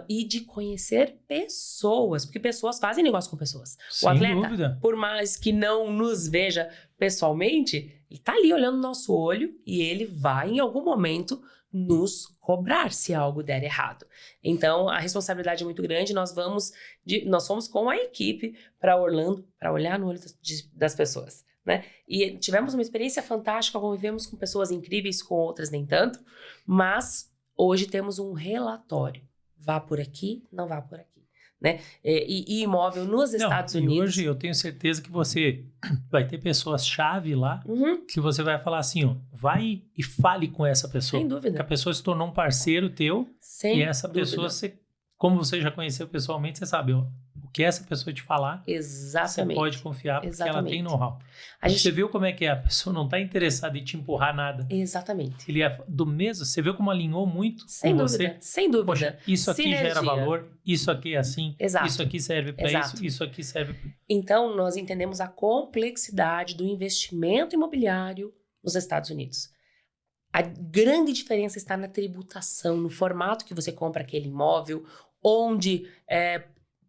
Speaker 2: e de conhecer pessoas, porque pessoas fazem negócio com pessoas.
Speaker 1: Sem
Speaker 2: o atleta,
Speaker 1: dúvida.
Speaker 2: Por mais que não nos veja pessoalmente, ele tá ali olhando no nosso olho e ele vai, em algum momento, nos cobrar se algo der errado. Então, a responsabilidade é muito grande. Nós fomos com a equipe para Orlando para olhar no olho das pessoas, né? E tivemos uma experiência fantástica, convivemos com pessoas incríveis, com outras nem tanto, mas hoje temos um relatório. Vá por aqui, não vá por aqui, né? E imóvel nos Estados Unidos.
Speaker 1: E hoje eu tenho certeza que você vai ter pessoas-chave lá, que você vai falar assim, ó, vai e fale com essa pessoa.
Speaker 2: Sem dúvida.
Speaker 1: Porque a pessoa se tornou um parceiro teu, e essa pessoa, como você já conheceu pessoalmente, você sabe, ó, o que essa pessoa te falar, você pode confiar, porque ela tem know-how. Você viu como é que é? A pessoa não está interessada em te empurrar nada.
Speaker 2: Exatamente.
Speaker 1: Ele é do mesmo, você viu como alinhou muito
Speaker 2: sem
Speaker 1: com
Speaker 2: dúvida,
Speaker 1: você?
Speaker 2: Sem dúvida.
Speaker 1: Poxa, isso aqui
Speaker 2: Sinergia.
Speaker 1: gera valor, isso aqui é assim,
Speaker 2: Exato.
Speaker 1: Isso aqui serve para isso aqui serve para...
Speaker 2: Então, nós entendemos a complexidade do investimento imobiliário nos Estados Unidos. A grande diferença está na tributação, no formato que você compra aquele imóvel, onde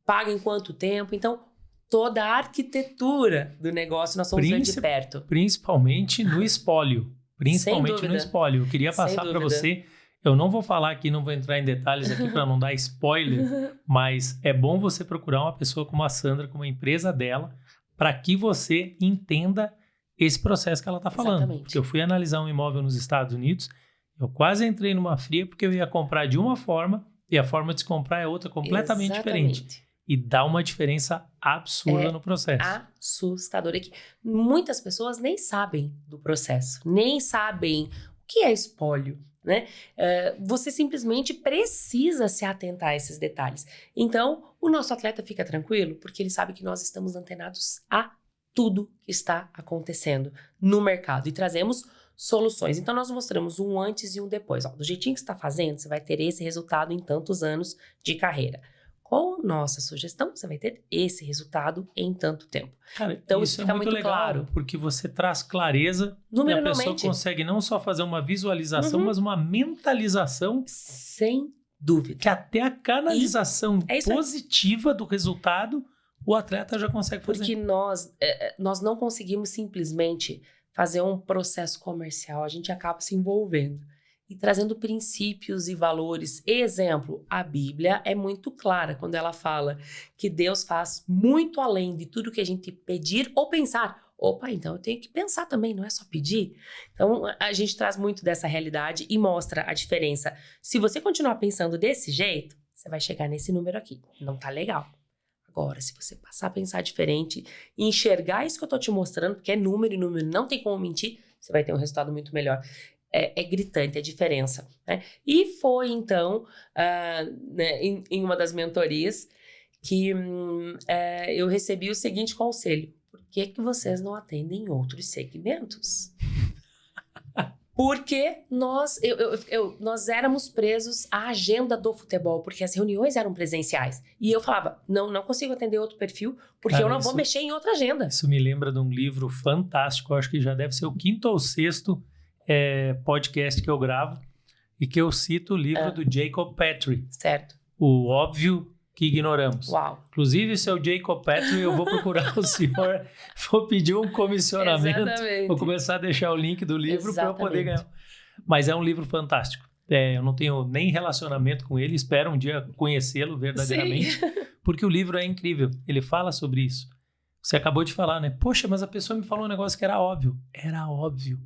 Speaker 2: paga em quanto tempo. Então, toda a arquitetura do negócio nós vamos ver de perto.
Speaker 1: Principalmente no espólio. Eu queria passar para você, eu não vou falar aqui, não vou entrar em detalhes aqui para não dar spoiler, mas é bom você procurar uma pessoa como a Sandra, como a empresa dela, para que você entenda esse processo que ela está falando.
Speaker 2: Exatamente.
Speaker 1: Porque eu fui analisar um imóvel nos Estados Unidos, eu quase entrei numa fria porque eu ia comprar de uma forma e a forma de se comprar é outra completamente diferente. E dá uma diferença absurda no processo.
Speaker 2: Assustador. É que muitas pessoas nem sabem do processo, nem sabem o que é espólio, né? Você simplesmente precisa se atentar a esses detalhes. Então, o nosso atleta fica tranquilo, porque ele sabe que nós estamos antenados a tudo que está acontecendo no mercado e trazemos soluções. Então, nós mostramos um antes e um depois. Do jeitinho que você está fazendo, você vai ter esse resultado em tantos anos de carreira. Com nossa sugestão, você vai ter esse resultado em tanto tempo.
Speaker 1: Cara, então, isso fica muito legal, claro. Porque você traz clareza e a pessoa consegue não só fazer uma visualização, mas uma mentalização.
Speaker 2: Sem dúvida.
Speaker 1: Que até a canalização
Speaker 2: é isso aí.
Speaker 1: positiva do resultado, o atleta já consegue fazer.
Speaker 2: Porque nós não conseguimos simplesmente fazer um processo comercial, a gente acaba se envolvendo e trazendo princípios e valores. Exemplo, a Bíblia é muito clara quando ela fala que Deus faz muito além de tudo que a gente pedir ou pensar. Opa, então eu tenho que pensar também, não é só pedir? Então, a gente traz muito dessa realidade e mostra a diferença. Se você continuar pensando desse jeito, você vai chegar nesse número aqui. Não tá legal. Agora, se você passar a pensar diferente e enxergar isso que eu tô te mostrando, porque é número e número, não tem como mentir, você vai ter um resultado muito melhor. É gritante a diferença, né? E foi, então, né, em uma das mentorias que eu recebi o seguinte conselho. Por que vocês não atendem outros segmentos? Porque nós éramos presos à agenda do futebol, porque as reuniões eram presenciais. E eu falava, não consigo atender outro perfil, porque eu não vou mexer em outra agenda.
Speaker 1: Isso me lembra de um livro fantástico, acho que já deve ser o 5º ou 6º podcast que eu gravo, e que eu cito o livro do Jacob Petrie.
Speaker 2: Certo.
Speaker 1: O Óbvio que Ignoramos.
Speaker 2: Uau.
Speaker 1: Inclusive, seu Jacob Petrie, eu vou procurar o senhor, vou pedir um comissionamento,
Speaker 2: Exatamente.
Speaker 1: vou começar a deixar o link do livro para eu poder ganhar. Mas é um livro fantástico. Eu não tenho nem relacionamento com ele, espero um dia conhecê-lo verdadeiramente,
Speaker 2: Sim.
Speaker 1: porque o livro é incrível. Ele fala sobre isso. Você acabou de falar, né? Poxa, mas a pessoa me falou um negócio que era óbvio. Era óbvio.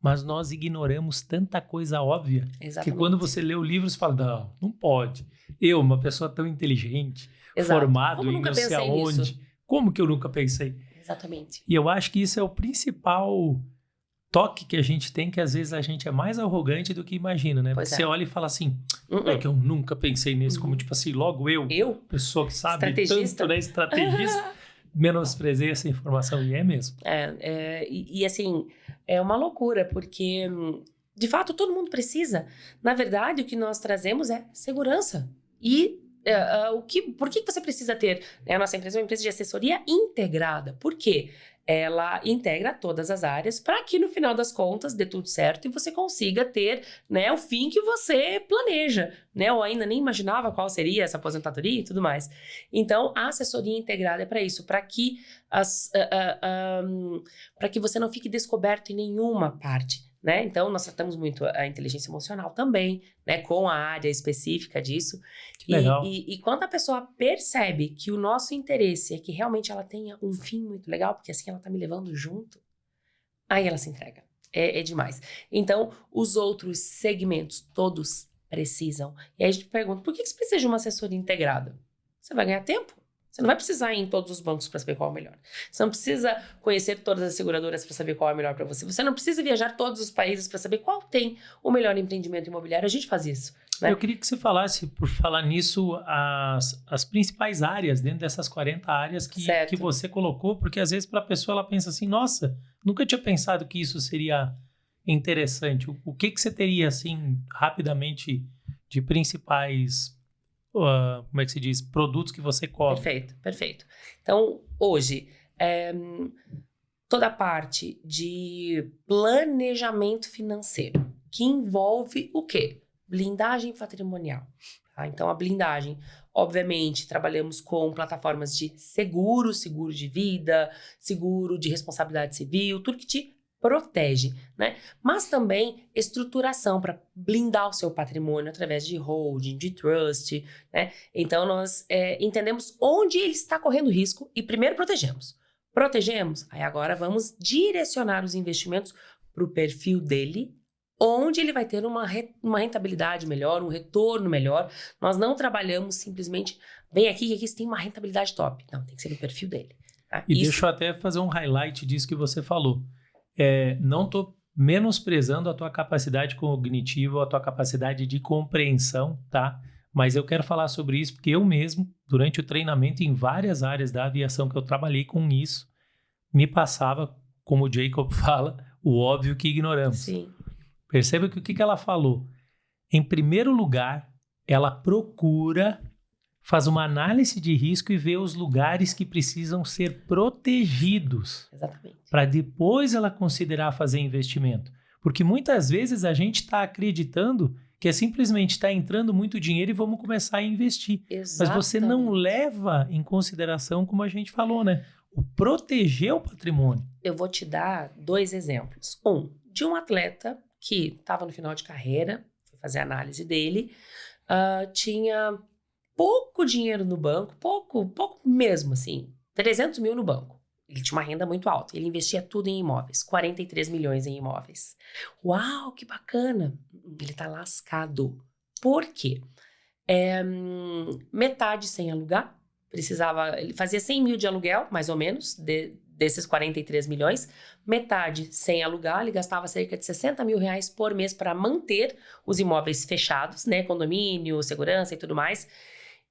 Speaker 1: Mas nós ignoramos tanta coisa óbvia.
Speaker 2: Exatamente.
Speaker 1: Que quando você lê o livro, você fala, não pode. Eu, uma pessoa tão inteligente,
Speaker 2: Exato.
Speaker 1: formado
Speaker 2: Como
Speaker 1: em
Speaker 2: nunca
Speaker 1: não sei
Speaker 2: pensei
Speaker 1: aonde.
Speaker 2: nisso?
Speaker 1: Como que eu nunca pensei?
Speaker 2: Exatamente.
Speaker 1: E eu acho que isso é o principal toque que a gente tem, que às vezes a gente é mais arrogante do que imagina, né?
Speaker 2: Pois
Speaker 1: Porque você olha e fala assim, é que eu nunca pensei nisso, como tipo assim, logo eu, pessoa que sabe tanto, né? Estrategista, menosprezei essa informação, e é mesmo.
Speaker 2: E assim, é uma loucura, porque de fato todo mundo precisa. Na verdade, o que nós trazemos é segurança. E por que você precisa ter? A nossa empresa é uma empresa de assessoria integrada. Por quê? Ela integra todas as áreas para que no final das contas dê tudo certo e você consiga ter, né, o fim que você planeja, né? Ou ainda nem imaginava qual seria essa aposentadoria e tudo mais. Então, a assessoria integrada é para isso, para que para que você não fique descoberto em nenhuma parte. Né? Então, nós tratamos muito a inteligência emocional também, né? Com a área específica disso.
Speaker 1: Que legal.
Speaker 2: E quando a pessoa percebe que o nosso interesse é que realmente ela tenha um fim muito legal, porque assim ela tá me levando junto, aí ela se entrega. É demais. Então, os outros segmentos, todos precisam. E aí a gente pergunta, por que você precisa de uma assessoria integrada? Você vai ganhar tempo. Você não vai precisar ir em todos os bancos para saber qual é o melhor. Você não precisa conhecer todas as seguradoras para saber qual é o melhor para você. Você não precisa viajar todos os países para saber qual tem o melhor empreendimento imobiliário. A gente faz isso. Né?
Speaker 1: Eu queria que você falasse, por falar nisso, as principais áreas, dentro dessas 40 áreas que você colocou, porque às vezes para a pessoa ela pensa assim, nossa, nunca tinha pensado que isso seria interessante. O que você teria, assim, rapidamente, de principais... como é que se diz? Produtos que você cobre.
Speaker 2: Perfeito. Então, hoje, toda a parte de planejamento financeiro, que envolve o quê? Blindagem patrimonial. Tá? Então, a blindagem, obviamente, trabalhamos com plataformas de seguro de vida, seguro de responsabilidade civil, tudo que te protege, né? Mas também estruturação para blindar o seu patrimônio através de holding, de trust, né? Então, nós entendemos onde ele está correndo risco e primeiro protegemos. Protegemos, aí agora vamos direcionar os investimentos para o perfil dele, onde ele vai ter uma rentabilidade melhor, um retorno melhor. Nós não trabalhamos simplesmente, vem aqui que aqui você tem uma rentabilidade top. Não, tem que ser no perfil dele. Tá?
Speaker 1: E deixa eu até fazer um highlight disso que você falou. Não estou menosprezando a tua capacidade cognitiva, a tua capacidade de compreensão, tá? Mas eu quero falar sobre isso porque eu mesmo, durante o treinamento em várias áreas da aviação que eu trabalhei com isso, me passava, como o Jacob fala, o óbvio que ignoramos.
Speaker 2: Sim.
Speaker 1: Perceba que o que ela falou? Em primeiro lugar, ela procura, faz uma análise de risco e vê os lugares que precisam ser protegidos.
Speaker 2: Exatamente.
Speaker 1: Para depois ela considerar fazer investimento. Porque muitas vezes a gente está acreditando que é simplesmente estar entrando muito dinheiro e vamos começar a investir.
Speaker 2: Exatamente.
Speaker 1: Mas você não leva em consideração, como a gente falou, né? O proteger o patrimônio.
Speaker 2: Eu vou te dar 2 exemplos. De um atleta que estava no final de carreira, fui fazer a análise dele, tinha pouco dinheiro no banco, pouco mesmo, assim, 300 mil no banco. Ele tinha uma renda muito alta, ele investia tudo em imóveis, 43 milhões em imóveis. Uau, que bacana! Ele tá lascado. Por quê? Metade sem alugar, ele fazia 100 mil de aluguel, mais ou menos, desses 43 milhões, metade sem alugar, ele gastava cerca de 60 mil reais por mês para manter os imóveis fechados, né, condomínio, segurança e tudo mais.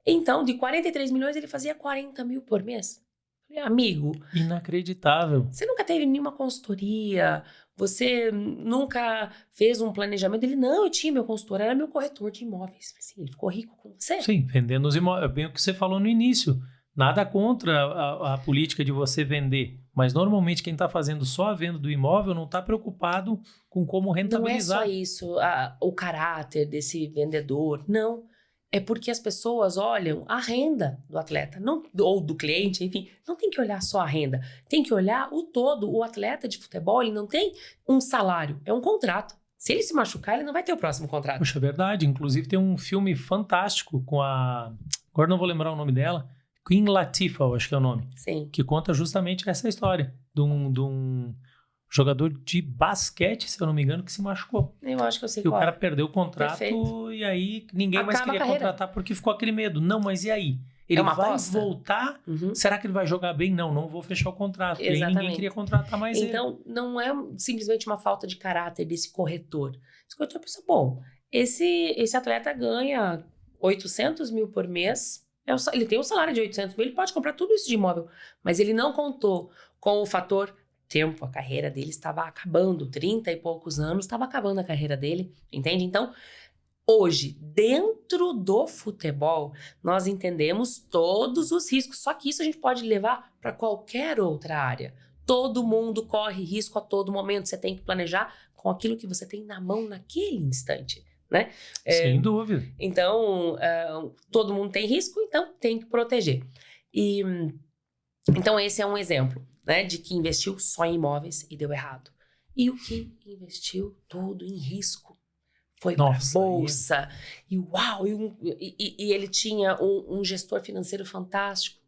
Speaker 2: Então, de 43 milhões, ele fazia 40 mil por mês. Falei, amigo...
Speaker 1: Inacreditável.
Speaker 2: Você nunca teve nenhuma consultoria, você nunca fez um planejamento. Ele, não, eu tinha meu consultor, era meu corretor de imóveis. Assim, ele ficou rico com você.
Speaker 1: Sim, vendendo os imóveis. Bem o que você falou no início. Nada contra a política de você vender. Mas normalmente quem está fazendo só a venda do imóvel não está preocupado com como rentabilizar.
Speaker 2: Não é só isso, o caráter desse vendedor. Não. É porque as pessoas olham a renda do atleta, ou do cliente, enfim. Não tem que olhar só a renda. Tem que olhar o todo. O atleta de futebol, ele não tem um salário, é um contrato. Se ele se machucar, ele não vai ter o próximo contrato.
Speaker 1: Puxa, é verdade. Inclusive tem um filme fantástico com a... Agora não vou lembrar o nome dela. Queen Latifah, eu acho que é o nome.
Speaker 2: Sim.
Speaker 1: Que conta justamente essa história de um jogador de basquete, se eu não me engano, que se machucou.
Speaker 2: Eu acho que eu sei
Speaker 1: E o
Speaker 2: qual.
Speaker 1: cara perdeu o contrato.
Speaker 2: Perfeito.
Speaker 1: E aí ninguém mais
Speaker 2: Acaba a
Speaker 1: queria
Speaker 2: carreira.
Speaker 1: contratar porque ficou aquele medo. Não, mas e aí? Ele
Speaker 2: uma
Speaker 1: vai
Speaker 2: aposta?
Speaker 1: voltar?
Speaker 2: Uhum.
Speaker 1: Será que ele vai jogar bem? Não vou fechar o contrato. E aí ninguém
Speaker 2: Exatamente.
Speaker 1: queria contratar mais ele.
Speaker 2: Então, não é simplesmente uma falta de caráter desse corretor. Esse corretor pensa, bom, esse atleta ganha 800 mil por mês, ele tem um salário de 800 mil, ele pode comprar tudo isso de imóvel, mas ele não contou com o fator tempo. A carreira dele estava acabando, 30 e poucos anos, estava acabando a carreira dele, entende? Então, hoje, dentro do futebol, nós entendemos todos os riscos, só que isso a gente pode levar para qualquer outra área. Todo mundo corre risco a todo momento, você tem que planejar com aquilo que você tem na mão naquele instante, né?
Speaker 1: Sem dúvida.
Speaker 2: Então, todo mundo tem risco, então tem que proteger. Então, esse é um exemplo, né, de que investiu só em imóveis e deu errado. E o que investiu tudo em risco? Foi para bolsa, e uau, e ele tinha um gestor financeiro fantástico.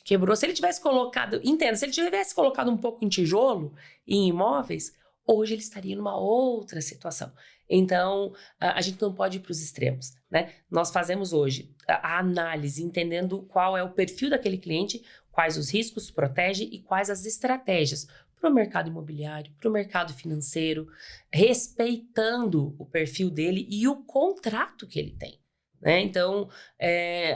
Speaker 2: Quebrou. Se ele tivesse colocado, entenda, se ele tivesse colocado um pouco em tijolo, em imóveis, hoje ele estaria numa outra situação. Então, a gente não pode ir para os extremos, né? Nós fazemos hoje a análise, entendendo qual é o perfil daquele cliente, quais os riscos protege e quais as estratégias para o mercado imobiliário, para o mercado financeiro, respeitando o perfil dele e o contrato que ele tem, né? Então,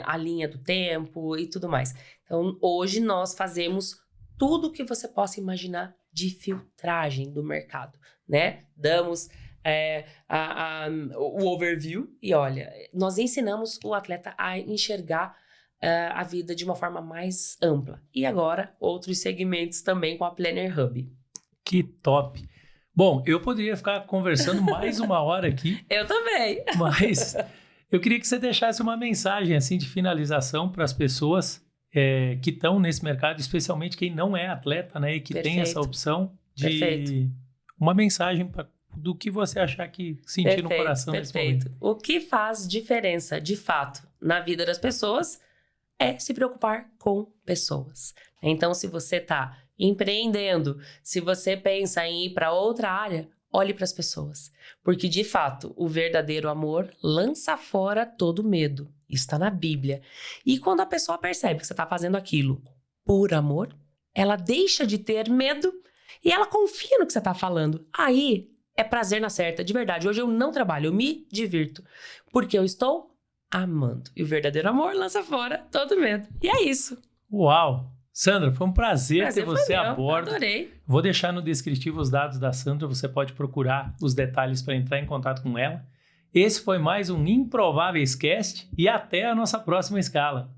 Speaker 2: a linha do tempo e tudo mais. Então, hoje nós fazemos tudo o que você possa imaginar de filtragem do mercado, né? Damos o overview e olha, nós ensinamos o atleta a enxergar a vida de uma forma mais ampla. E agora, outros segmentos também com a Planner Hub.
Speaker 1: Que top! Bom, eu poderia ficar conversando mais uma hora aqui.
Speaker 2: Eu também.
Speaker 1: Mas eu queria que você deixasse uma mensagem assim de finalização para as pessoas que estão nesse mercado, especialmente quem não é atleta, né? E que tem essa opção de uma mensagem do que você achar que sentir no coração nesse momento.
Speaker 2: O que faz diferença, de fato, na vida das pessoas é se preocupar com pessoas. Então, se você está empreendendo, se você pensa em ir para outra área, olhe para as pessoas. Porque, de fato, o verdadeiro amor lança fora todo medo. Isso está na Bíblia. E quando a pessoa percebe que você está fazendo aquilo por amor, ela deixa de ter medo e ela confia no que você está falando. Aí é prazer na certa, de verdade. Hoje eu não trabalho, eu me divirto. Porque eu estou amando. E o verdadeiro amor lança fora todo medo. E é isso.
Speaker 1: Uau! Sandra, foi um prazer ter você a bordo.
Speaker 2: Adorei.
Speaker 1: Vou deixar no descritivo os dados da Sandra, você pode procurar os detalhes para entrar em contato com ela. Esse foi mais um Improváveis Cast e até a nossa próxima escala.